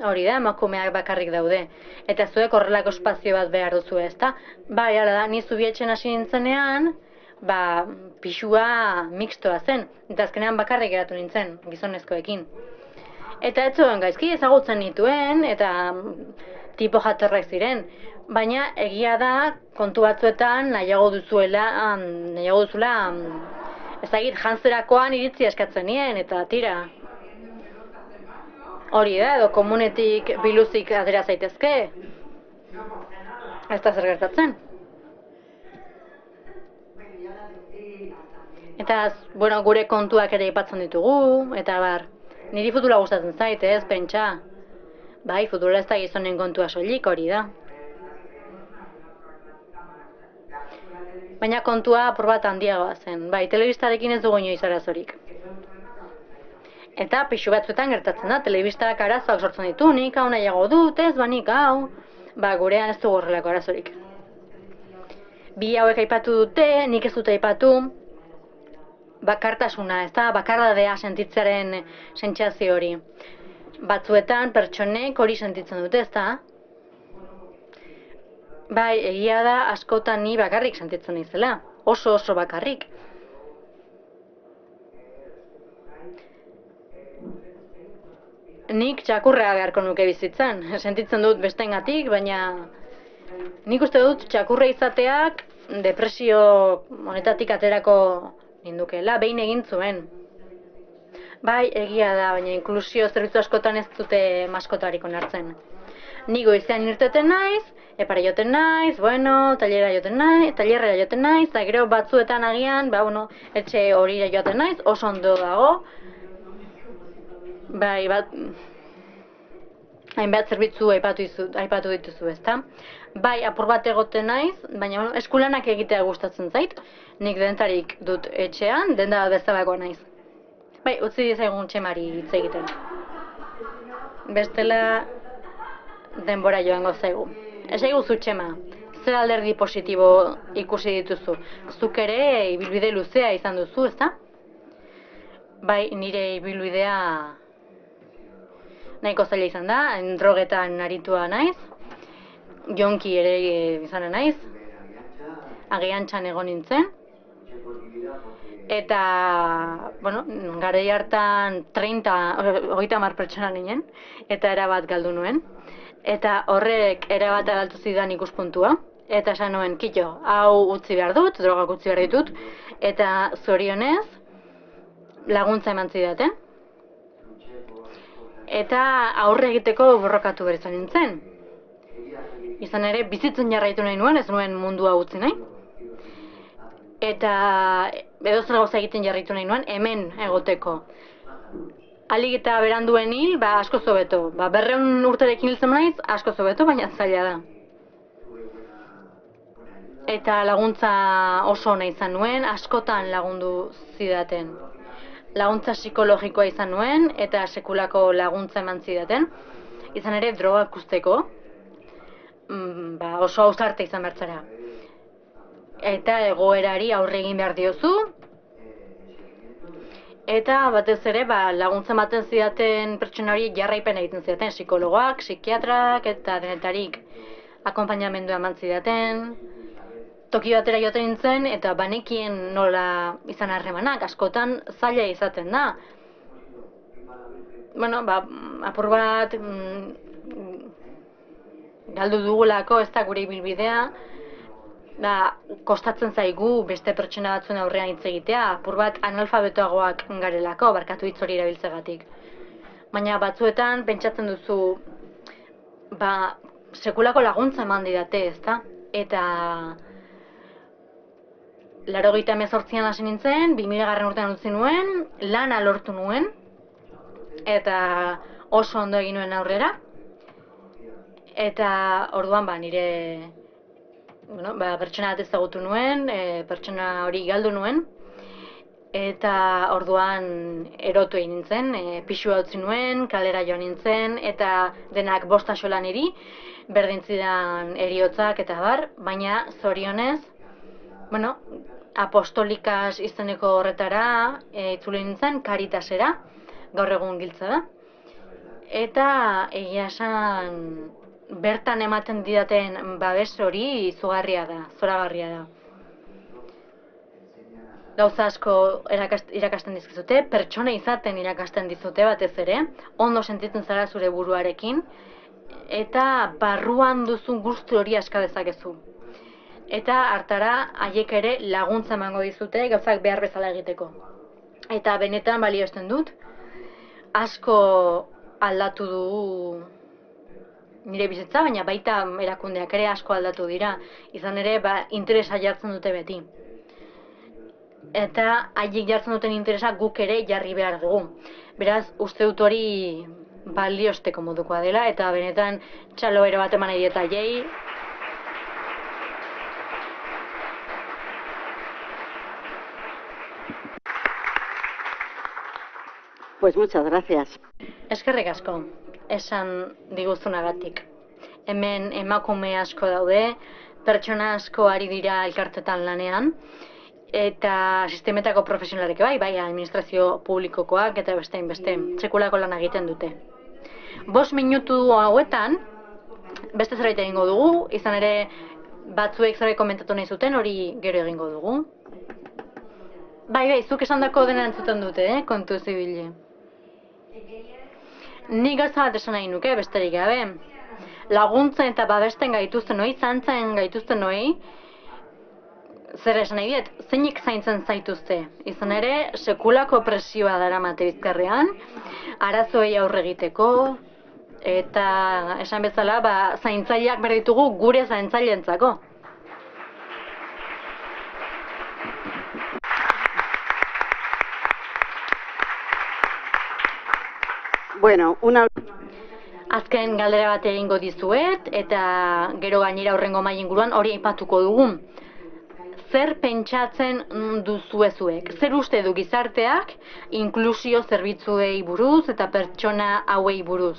hori da, emakumeak bakarrik daude. Eta zuek horrelako espazio bat behar duzu, ezta? Bai, hala da, ni Zubietxen hasi nintzenean, pisua mixtoa zen, eta azkenean bakarrik geratu nintzen, gizonezkoekin. Eta ez zuen gaizki ezagutzen nituen, eta tipo jatorrak ziren. Baina egia da kontu batzuetan nahiago duzula, ezagik jantzerakoan iritzi eskatzen nien, eta tira. Hori da, edo komunetik biluzik atera zaitezke. Ez da zer gertatzen. Eta, bueno, gure kontuak ere aipatzen ditugu, eta bar, niri futbola gustatzen zait, ez, pentsa. Bai, futbola ez da gizonen kontua soilik, hori da. Baina kontua apur bat handiagoa zen. Bai, telebistarekin ez dugu inoiz arazorik. Eta pixu batzuetan gertatzen da, telebistak arazoak sortzen ditu, nik hau nahiago dut, ez, ba nik hau. Ba, gurean ez dugu horrelako arazorik. Bi hauek aipatu dute, nik ez dute aipatu, bakartasuna, ez da, bakardadea sentitzearen sentsazio hori. Batzuetan pertsonek hori sentitzen dute, ez da? Bai, egia da askotan ni bakarrik sentitzen naizela, oso bakarrik. Nik txakurra beharko nuke bizitzan, sentitzen dut besteengatik, baina nik uste dut txakurra izateak depresio honetatik aterako nindukela, behin egin zuen. Bai, egia da, baina inklusio zerbitzu askotan ez dute maskotarik onartzen. Ni goizean irteten naiz, epara joten naiz, bueno, tailerra joten naiz, eta gero batzuetan agian, ba, bueno, etxe horira joaten naiz, oso ondo dago. Bai, bat, hainbat zerbitzu aipatu dituzu, ezta? Bai, apur bat egoten naiz, baina bueno, eskulanak egitea gustatzen zait. Nik dentarik dut etxean, denda bezalakoa naiz. Bai, utzi dizagun Txemari hitz egiten. Bestela denbora joango zaigu. Esaigu zu, Txema, zer alderdi positibo ikusi dituzu? Zuk ere ibilbide luzea izan duzu, ezta? Bai, nire ibilbidea nahiko zaila izan da, drogetan aritua naiz, jonki ere izan naiz, agiantxan egon nintzen, eta, bueno, garai hartan 30 pertsona ninen, eta erabat galdu nuen, eta horrek erabat agaltu zidan ikuspuntua, eta esan nuen, kito, hau utzi behar dut, drogak utzi behar ditut, eta zorionez, laguntza eman zidaten. Eta aurre egiteko borrokatu behar izan nintzen. Izan ere, bizitzen jarraitu nahi nuen, ez nuen mundua utzi nahi. Eta edozer gauza egiten jarraitu nahi nuen, hemen egoteko. Alik eta beranduen hil, ba, asko zobeto. Ba, 200 urterekin hiltzen naiz, asko zobeto, baina zaila da. Eta laguntza oso ona izan nuen, askotan lagundu zidaten. Laguntza psikologikoa izan nuen, eta sekulako laguntza eman zidaten. Izan ere, drogak usteko, oso ausarte izan bertzara. Eta egoerari aurre egin behar diozu. Eta batez ere, laguntza ematen zidaten pertsona horiek jarraipen egiten zidaten. Psikologoak, psikiatrak eta denetarik akonpainamendua eman zidaten. Toki batera joaten nintzen, eta banekien nola izan harremanak, askotan zaila izaten da. Bueno, apur bat galdu dugulako, ez da gure ibilbidea, kostatzen zaigu beste pertsona batzuen aurrean hitz egitea, apur bat analfabetoagoak garelako, barkatu hitz hori erabiltzegatik. Baina batzuetan pentsatzen duzu, sekulako laguntza eman didate, ez da? Eta 98an hasi nintzen, 2000 urtean utzi nuen, lana lortu nuen, eta oso ondo egin nuen aurrera. Eta orduan nire pertsona bat ezagutu nuen, pertsona hori galdu nuen, eta orduan erotu egin nintzen, pisua utzi nuen, kalera joan nintzen, eta denak 5 axola niri, berdin zidan heriotzak eta bar, baina zorionez, apostolikas izeneko horretara itzuli nintzen, Caritasera, gaur egun giltza da. Eta egia esan bertan ematen didaten babes hori izugarria da, zoragarria da. Gauza asko irakasten dizkizute, pertsona izaten irakasten dizute batez ere, ondo sentitzen zara zure buruarekin, eta barruan duzun guzti hori aska dezakezu. Eta hartara haiek ere laguntza emango dizute gauzak behar bezala egiteko. Eta benetan balioesten dut, asko aldatu du nire bizitza, baina baita erakundeak ere asko aldatu dira, izan ere interesa jartzen dute beti. Eta haiek jartzen duten interesa guk ere jarri behar dugu. Beraz, uste dut hori baliosteko modukoa dela, eta benetan txaloero bat eman nahi dieta jei. Pues muchas gracias. Eskerrik asko, esan diguzunagatik. Hemen emakume asko daude, pertsona asko ari dira elkartetan lanean, eta sistemetako profesionalarek bai administrazio publikokoak eta beste sekulako lan egiten dute. 5 minutu hauetan, beste zerbait egingo dugu, izan ere batzuek zerbait komentatu nahi zuten, hori gero egingo dugu. Bai, zuk esandako dena entzuten dute, kontu zibili. Nik gauza bat esan nahi nuke, besterik gabe. Laguntzen eta babesten gaituzten hoi, zaintzen gaituzten hoi, zer esan nahi diet, zeinik zaintzen zaituzte. Izan ere, sekulako presioa daramate bizkarrean, arazoei aurre egiteko, eta esan bezala, zaintzaileak behar ditugu gure zaintzaileentzako. Bueno, Azken galdera bat egingo dizuet, eta gero gainera horrengo mahai inguruan hori aipatuko dugu. Zer pentsatzen duzue zuek? Zer uste du gizarteak inklusio zerbitzuei buruz eta pertsona hauei buruz?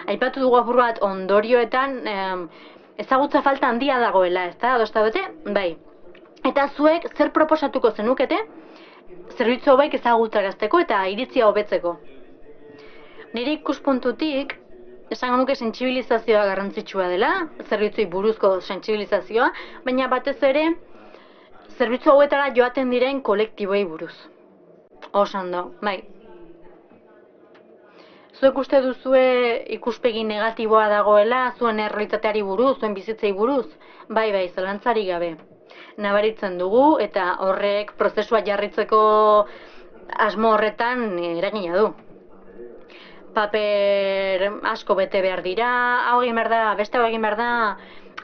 Aipatu dugu apur bat ondorioetan ezagutza falta handia dagoela, ezta? Adosta bete? Bai. Eta zuek zer proposatuko zenukete? Zerbitzu hauek ezagutarazteko eta iritzia hobetzeko. Nire ikuspuntutik, esango nuke sentsibilizazioa garrantzitsua dela, zerbitzuei buruzko sentsibilizazioa, baina batez ere, zerbitzu hauetara joaten diren kolektiboei buruz. Osando, bai. Zuek uste duzue ikuspegi negatiboa dagoela, zuen errealitateari buruz, zuen bizitzei buruz? Bai, zelantzarik gabe. Nabaritzen dugu eta horrek prozesua jarritzeko asmo horretan eragina du. Paper asko bete behar dira, hau egin behar da, beste hau egin behar da,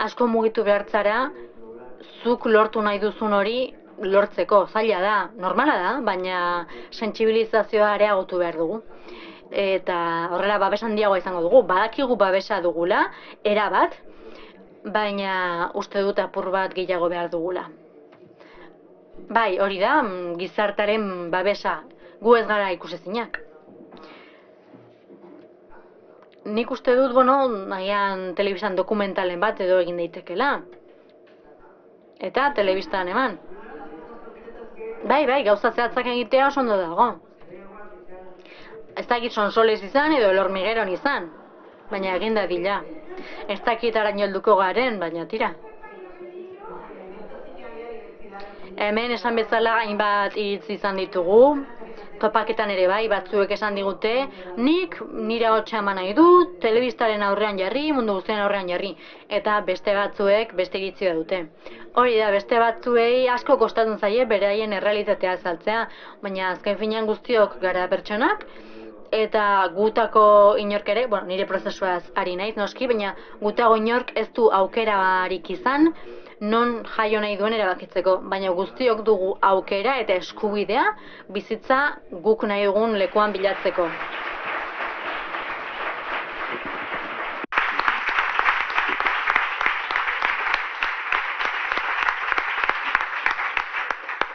asko mugitu behartzara, zuk lortu nahi duzun hori lortzeko, zaila da, normala da, baina sentsibilizazioa areagotu behar dugu. Eta horrela babes handiagoa izango dugu, badakigu babesa dugula, erabat, baina uste dut apur bat gehiago behar dugula. Bai, hori da, gizartaren babesa, gu ez gara ikusezinak. Nik uste dut, nahian telebistan dokumentalen bat edo egin daitekela. Eta telebistan eman. Bai, gauza zehatzak egitea oso ondo dago. Ez dakit Sonsoles izan edo El Hormigueron izan, baina egin dadila. Ez dakit araño helduko garen, baina tira. Hemen esan bezala hainbat iritzi izan ditugu, topaketan ere bai, batzuek esan digute, nik nire hotxa eman nahi dut, telebistaren aurrean jarri, mundu guztien aurrean jarri, eta beste batzuek beste iritzia dute. Hori da, beste batzuei asko kostatzen zaie beraien errealitatea azaltzea, baina azken finean guztiok gara pertsonak, eta gutako inork ere, nire prozesuaz ari naiz noski, baina gutako inork ez du aukerarik izan, non jaio nahi duen erabakitzeko, baina guztiok dugu aukera eta eskubidea bizitza guk nahi dugun lekuan bilatzeko.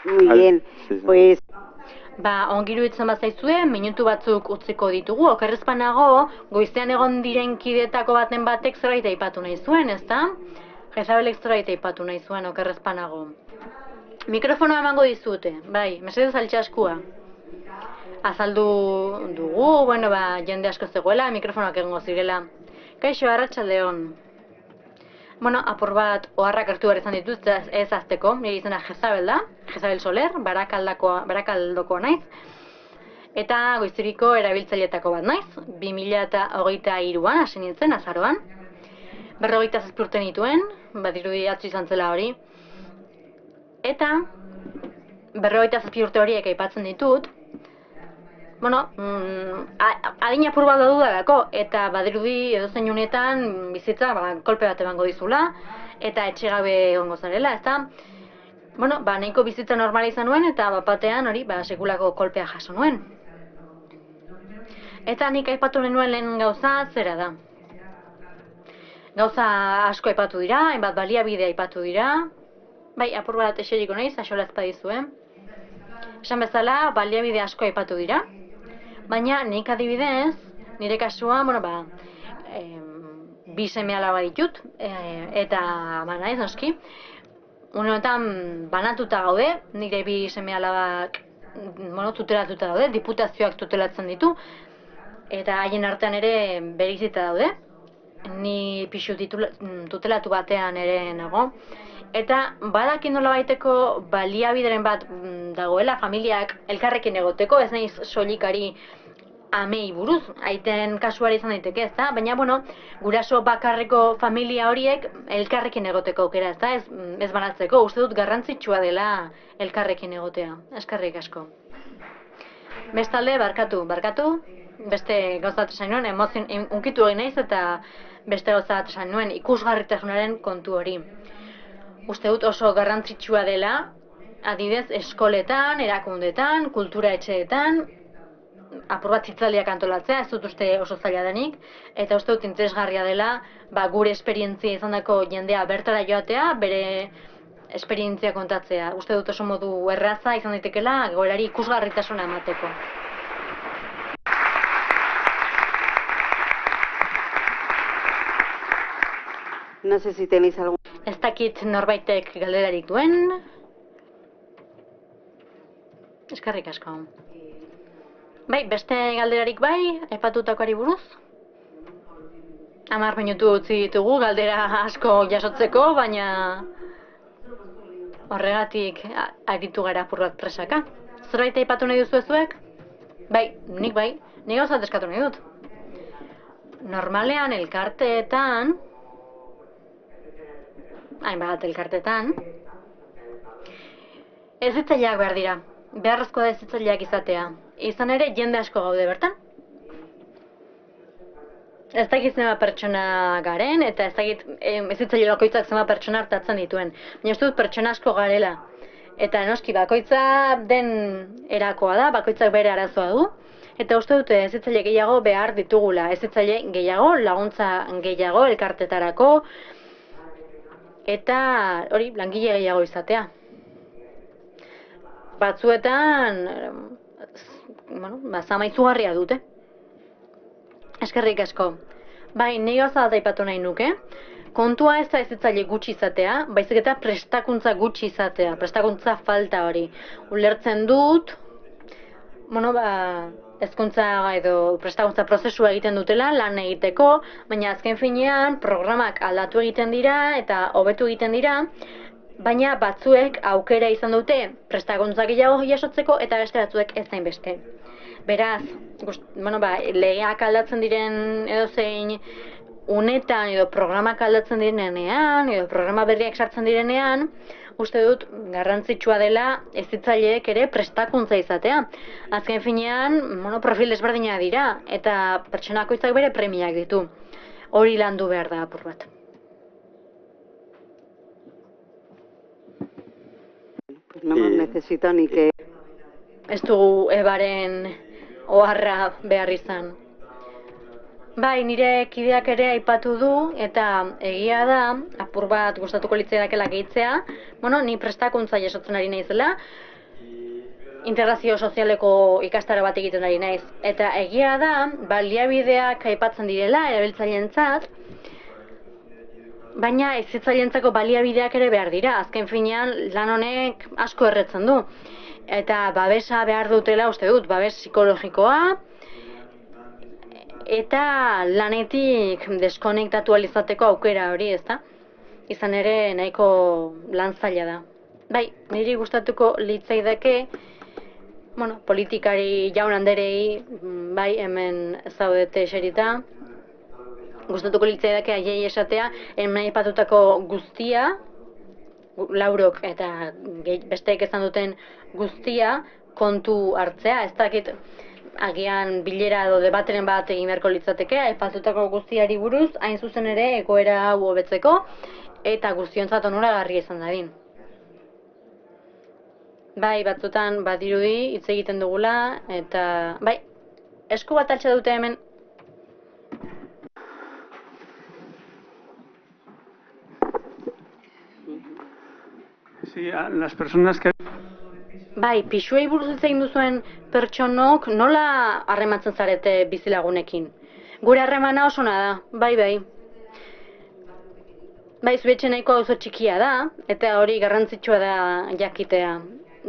Muy bien, pues... Ongi iruditzen bazaizue, minutu batzuk utziko ditugu, okerrezpanago, goizean egon diren kidetako baten batek zerbait aipatu nahi zuen, ezta? Jezabelek zerbait aipatu nahi zuen, okerrezpanago. Mikrofonoa emango dizute, bai, mesedez altxaskua. Azaldu dugu, jende asko zegoela, mikrofonoak egongo zirela. Kaixo, arratsaldeon. Apur bat oharrak hartu behar izan ditut ez azteko, nire izena Jezabel da, Jezabel Soler, Barakaldokoa naiz. Eta goiziriko erabiltzaileetako bat naiz, 2023an hasi nintzen, azaroan. 47 urte nituen, badirudi atzu izan zela hori. Eta 47 urte horiek aipatzen ditut, bueno, adina apur bat dudalako, eta badirudi edozein unetan bizitza kolpe bat emango dizula, eta etxegabe egongo zarela, ezta? Bueno, nahiko bizitza normala izan nuen, eta batean hori, sekulako kolpea jaso nuen. Eta nik aipatu nuen lehen gauza zera da. Gauza asko aipatu dira, hainbat baliabide aipatu dira. Bai, apur bat eseriko naiz, axola ezpadizue. Esan bezala, baliabide asko aipatu dira. Baina nik adibidez, nire kasua, bi seme-alaba ditut, eta naiz noski. Uneotan banatuta gaude, nire bi seme-alabak tutelatuta daude, diputazioak tutelatzen ditu, eta haien artean ere bereizita daude. Ni pixu tutelatu batean ere nago. Eta badaki nolabaiteko baliabideren bat dagoela familiak elkarrekin egoteko, ez naiz soilikari amei buruz, aiten kasuari izan daiteke, ezta? Baina, guraso bakarreko familia horiek elkarrekin egoteko aukera, ezta? Ez banatzeko, uste dut garrantzitsua dela elkarrekin egotea. Eskerrik asko. Bestalde, barkatu. Beste gauza bat esan nuen, unkitu egin naiz eta beste gauza bat esan nuen, ikusgarritasunaren kontu hori. Uste dut oso garrantzitsua dela, adibidez, eskoletan, erakundetan, kultura etxeetan, apur bat hitzaldiak antolatzea, ez dut uste oso zaila denik, eta uste dut interesgarria dela, gure esperientzia izandako jendea bertara joatea, bere esperientzia kontatzea. Uste dut oso modu erraza izan daitekela, egoerari ikusgarritasuna emateko. No sé si tenéis algún... Ez dakit norbaitek galderarik duen. Eskerrik asko. Bai, beste galderarik bai, aipatutakoari buruz. 10 minutu utzi ditugu galdera asko jasotzeko, baina horregatik aritu gara apur bat presaka. Zerbait aipatu nahi duzu zuek? Bai, nik gauzat eskatu nahi dut. Normalean elkarteetan, hainbat elkartetan, hezitzaileak behar dira. Beharrezkoa da hezitzaileak izatea. Izan ere, jende asko gaude bertan. Ez dakit zema pertsona garen, eta ez dakit hezitzaile bakoitzak zema pertsona hartatzen dituen. Baina uste dut pertsona asko garela. Eta noski bakoitza den erakoa da, bakoitzak bere arazoa du. Eta uste dut hezitzaile gehiago behar ditugula. Hezitzaile gehiago, laguntza gehiago, elkartetarako, eta hori, langile gehiago izatea. Batzuetan, zama izugarria dute. Eskerrik asko. Bai, nahi gauza bat aipatu nahi nuke. Kontua ez da hezitzaile gutxi izatea, baizik eta prestakuntza gutxi izatea, prestakuntza falta hori. Ulertzen dut, hezkuntza edo prestakuntza prozesua egiten dutela lan egiteko, baina azken finean programak aldatu egiten dira eta hobetu egiten dira, baina batzuek aukera izan dute prestakuntza gehiago jasotzeko eta beste batzuek ez hainbeste. Beraz, legeak aldatzen diren edozein unetan edo programak aldatzen direnean edo programa berriak sartzen direnean, uste dut garrantzitsua dela hezitzaileek ere prestakuntza izatea. Azken finean, profil desberdina dira eta pertsonakoitzak bere premiak ditu. Hori landu behar da apur bat. No necesito ni que... Ez dugu ebaren oharra behar izan. Bai, nire kideak ere aipatu du, eta egia da, apur bat gustatuko litzaidakela gehitzea, ni prestakuntza jasotzen ari naizela, integrazio sozialeko ikastaro bat egiten ari naiz. Eta egia da, baliabideak aipatzen direla, erabiltzaileentzat, baina hezitzaileentzako baliabideak ere behar dira. Azken finean, lan honek asko erretzen du. Eta babesa behar dutela uste dut, babes psikologikoa, eta lanetik deskonektatu alizateko aukera hori, ezta? Izan ere nahiko lan zaila da. Bai, niri gustatuko litzaidake, politikari jaun anderei, bai, hemen zaudete eserita, gustatuko litzaidake haiei esatea, hemen aipatutako guztia, Laurok eta besteek esan duten guztia kontu hartzea, ez dakit agian bilera edo debateren bat egin beharko litzateke, aipatutako guztiari buruz, hain zuzen ere egoera hau hobetzeko eta guztiontzat onuragarria izan dadin. Bai, batzutan badirudi hitz egiten dugula eta bai, esku bat altxa dute hemen. Sí, a las personas que... Bai, pisuei buruz hitz egin duzuen pertsonok nola harrematzen zarete bizilagunekin? Gure harremana oso ona da, bai. Bai, zuetxe nahiko oso txikia da, eta hori garrantzitsua da jakitea.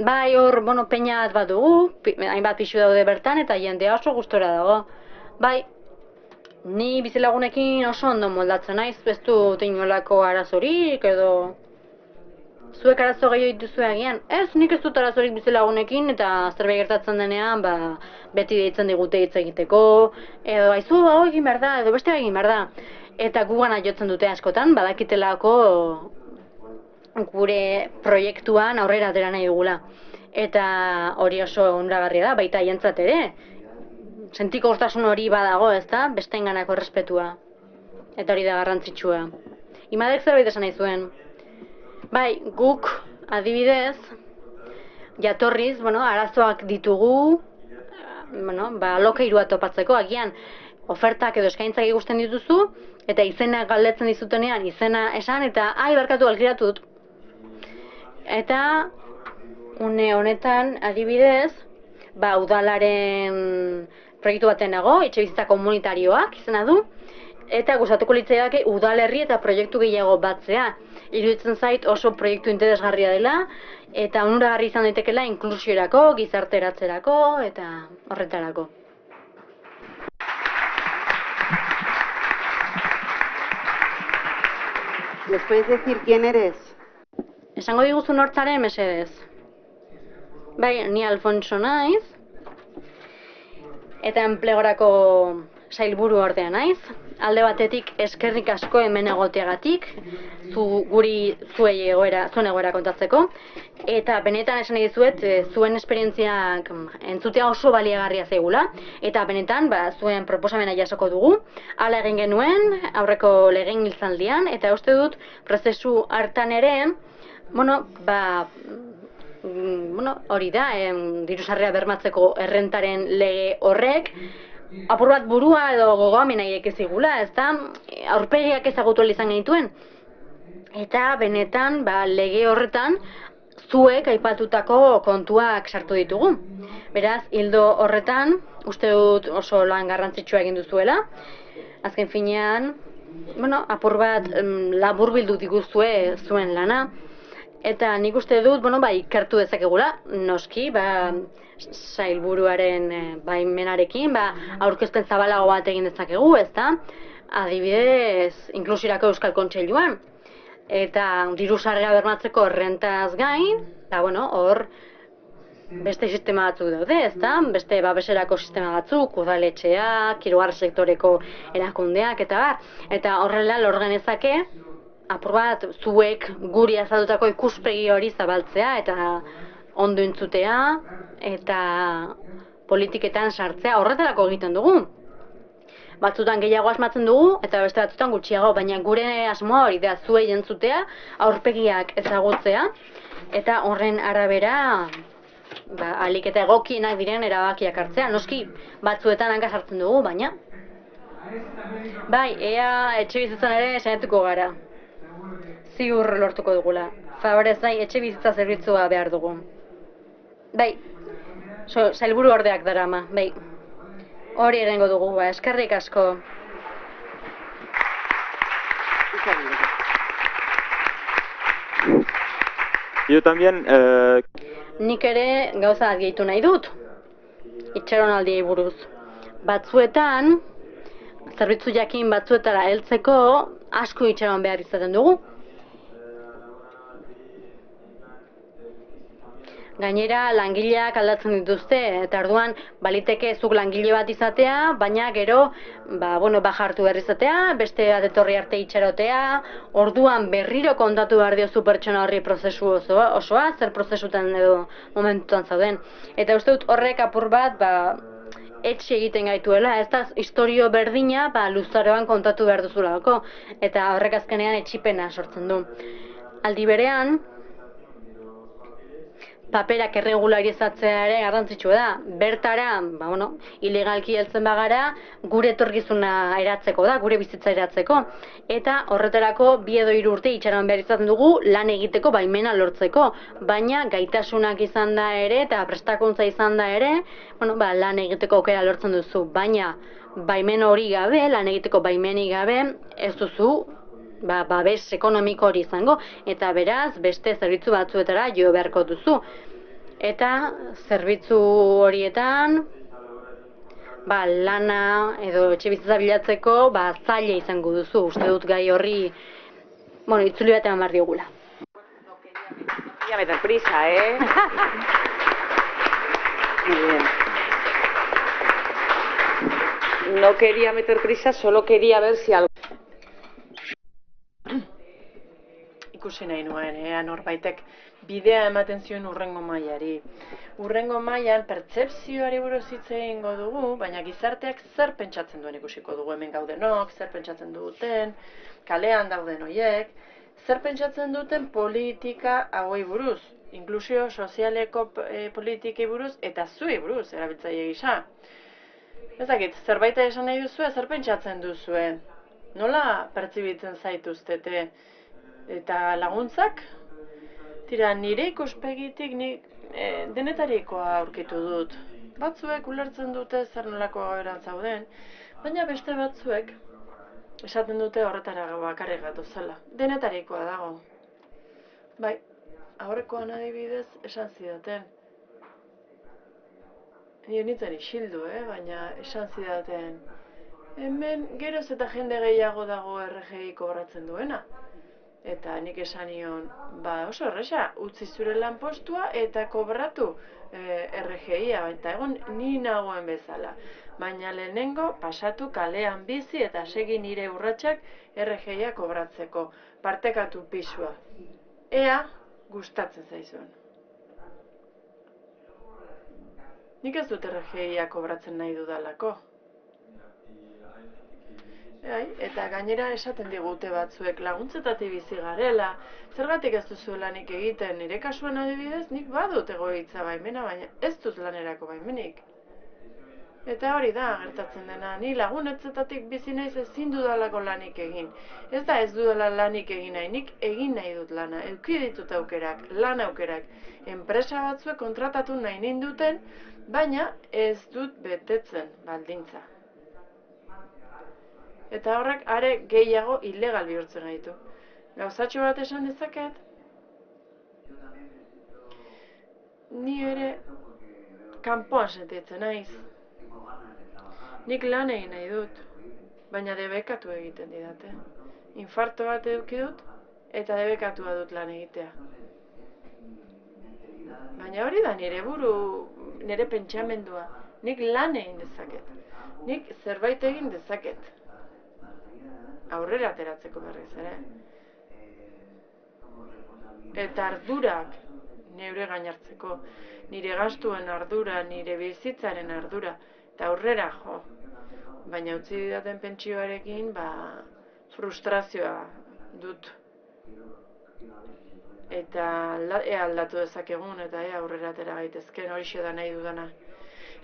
Bai, hor, peñat bat dugu, hainbat pixu daude bertan, eta jendea oso gustora dago. Bai, ni bizilagunekin oso ondo moldatzen naiz, ez dut inolako arazorik edo... Zuek arazo gehiago dituzue agian? Ez, nik ez dut arazorik bizilagunekin, eta zerbait gertatzen denean, beti deitzen digute hitz egiteko, edo aizu, hau egin behar da, edo beste egin behar da. Eta gugana jotzen dute askotan, badakitelako gure proiektuan aurrera atera nahi dugula. Eta hori oso onuragarria da, baita haientzat ere. Sentiko goztasun hori badago, ezta? Besteenganako errespetua. Eta hori da garrantzitsua. Imadek zerbait esan nahi zuen. Bai, guk adibidez, jatorriz, arazoak ditugu, alokairua topatzeko, agian ofertak edo eskaintzak ikusten dituzu, eta izena galdetzen dizutenean, izena esan, eta barkatu alkiratu dut. Eta une honetan adibidez, udalaren proiektu baten nago, etxebizitza komunitarioak izena du, eta gustatuko litzaidake udalerri eta proiektu gehiago batzea. Iruditzen zait oso proiektu interesgarria dela, eta onuragarri izan daitekeela inklusiorako, gizarteratzerako eta horretarako. ¿Les puedes decir quién eres? Esango diguzu nortzaren mesedez. Bai, ni Alfonso naiz, eta enplegorako sailburu ordea naiz. Alde batetik eskerrik asko hemen egoteagatik, zuen egoera kontatzeko, eta benetan esan nahi dizuet zuen esperientziak entzutea oso baliagarria zaigula, eta benetan zuen proposamena jasoko dugu. Hala egin genuen aurreko legegintzaldian, eta uste dut prozesu hartan ere, hori da, diru-sarrera bermatzeko errentaren lege horrek, apur bat burua edo gogoamena irekizigula, ezta? Aurpegiak ezagutu izan genituen. Eta benetan, lege horretan, zuek aipatutako kontuak sartu ditugu. Beraz, ildo horretan, uste dut oso lan garrantzitsua egin duzuela. Azken finean, apur bat laburbildu diguzue zuen lana. Eta nik uste dut, ikertu dezakegula, noski, sailburuaren baimenarekin, aurkezpen zabalago bat egin dezakegu, ezta? Adibidez, inklusiorako Euskal Kontseiluan. Eta diru-sarrera bermatzeko errentaz gain, hor beste sistema batzuk daude, ezta? Beste babeserako sistema batzuk, udaletxeak, hirugarren sektoreko erakundeak, eta horrela lor genezake, apur bat zuek guri azaldutako ikuspegi hori zabaltzea, eta ondo entzutea eta politiketan sartzea horretarako egiten dugu. Batzutan gehiago asmatzen dugu eta beste batzutan gutxiago, baina gure asmoa hori da zuei entzutea, aurpegiak ezagutzea eta horren arabera ahalik eta egokienak diren erabakiak hartzea. Noski batzuetan hanka sartzen dugu, baina bai, ea etxebizitzan ere saiatuko gara. Ziur lortuko dugula. Favorez nahi etxebizitza zerbitzua behar dugu. Bai, sailburu ordeak darama, bai. Hori erengo dugu, eskerrik asko. Yo también... Nik ere gauza bat gehitu nahi dut. Itxaronaldiei buruz. Batzuetan, zerbitzu jakin batzuetara heltzeko asko itxaron behar izaten dugu. Gainera, langileak aldatzen dituzte, eta orduan baliteke zuk langile bat izatea, baina gero, bajartu behar izatea, beste bat etorri arte itxarotea, orduan berriro kontatu behar diozu pertsona horri prozesu osoa, zer prozesutan edo momentutan zauden. Eta uste dut horrek apur bat, etxe egiten gaituela, ez da istorio berdina luzaroan kontatu behar duzulako, eta horrek azkenean etxipena sortzen du. Aldi berean, paperak erregularizatzea ere garrantzitsua da. Bertara, ilegalki heltzen bagara, gure etorkizuna eratzeko da, gure bizitza eratzeko. Eta horretarako 2 edo 3 urte itxaron behar izaten dugu lan egiteko baimena lortzeko. Baina gaitasunak izan da ere eta prestakuntza izan da ere, lan egiteko aukera lortzen duzu. Baina baimen hori gabe, lan egiteko baimenik gabe, ez duzu babes ekonomiko hori izango, eta beraz beste zerbitzu batzuetara jo beharko duzu. Eta zerbitzu horietan lana edo etxe bizitza bilatzeko zaila izango duzu. Uste dut gai horri itzuli bat eman behar diogula. Quería meter prisa, ¿eh? Muy bien. No quería meter prisa, solo quería ver si algo... Ikusi nahi nuen, norbaitek bidea ematen zion hurrengo mailari. Hurrengo mailan pertzepzioari buruz hitz egingo dugu, baina gizarteak zer pentsatzen duen ikusiko dugu, hemen gaudenok, zer pentsatzen duten, kalean dauden horiek, zer pentsatzen duten politika hauei buruz, inklusio sozialeko politikei buruz eta zuei buruz erabiltzaile gisa. Ez dakit, zerbait esan nahi duzue, zer pentsatzen duzue? Nola pertzibitzen zaituztete? Eta laguntzak? Tira, nire ikuspegitik denetarikoa aurkitu dut. Batzuek ulertzen dute zer nolako egoeran zauden, baina beste batzuek esaten dute horretara bakarrik gatozela. Denetarikoa dago. Bai, aurrekoan adibidez esan zidaten. Nire nintzen isildu, baina esan zidaten. Hemen geroz eta jende gehiago dago RGI kobratzen duena. Eta nik esan nion, oso erresa, utzi zure lanpostua eta kobratu RGI-a, eta egon ni nagoen bezala. Baina lehenengo pasatu kalean bizi eta segi nire urratsak RGI-a kobratzeko, partekatu pisua. Ea gustatzen zaizuen. Nik ez dut RGI-a kobratzen nahi dudalako. Eta gainera esaten digute batzuek laguntzetatik bizi garela, zergatik ez duzu lanik egiten, nire kasuan adibidez, nik badut egoitza baimena, baina ez dut lanerako baimenik. Eta hori da, gertatzen dena, ni lagunetzetatik bizi naiz ezin dudalako lanik egin. Ez da ez dudala lanik egin nahi, nik egin nahi dut lana, eduki ditut aukerak, lan aukerak. Enpresa batzuek kontratatu nahi ninduten, baina ez dut betetzen baldintza. Eta horrek are gehiago ilegal bihurtzen gaitu. Gauzatxo bat esan dezaket? Ni ere kanpoan sentitzen naiz. Nik lan egin nahi dut, baina debekatu egiten didate. Infarto bat eduki dut eta debekatua dut lan egitea. Baina hori da nire pentsamendua. Nik lan egin dezaket. Nik zerbait egin dezaket. Aurrera ateratzeko berriz ere. Eta ardurak neure gainartzeko, nire gastuen ardura, nire bizitzaren ardura, eta aurrera jo. Baina utzi didaten pentsioarekin, frustrazioa dut. Eta aldatu dezakegun, eta aurrera atera gaitezken, horixe da nahi dudana.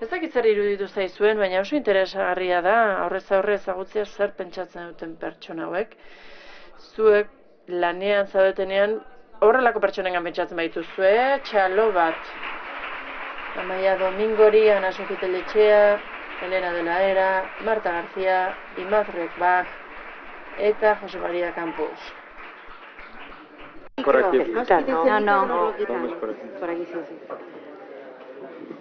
Ez dakit zer iruditu zaizuen, baina oso interesagarria da, aurrez aurre ezagutzea zer pentsatzen duten pertsona hauek. Zuek lanean zaudetenean horrelako pertsonengan pentsatzen baituzue, txalo bat. Amaia Domingori, Ana Sofia Telletxea, Elena de la Era, Marta García, Imazrek Bach eta Jose María Campos. Correctivo. No, por aquí sí.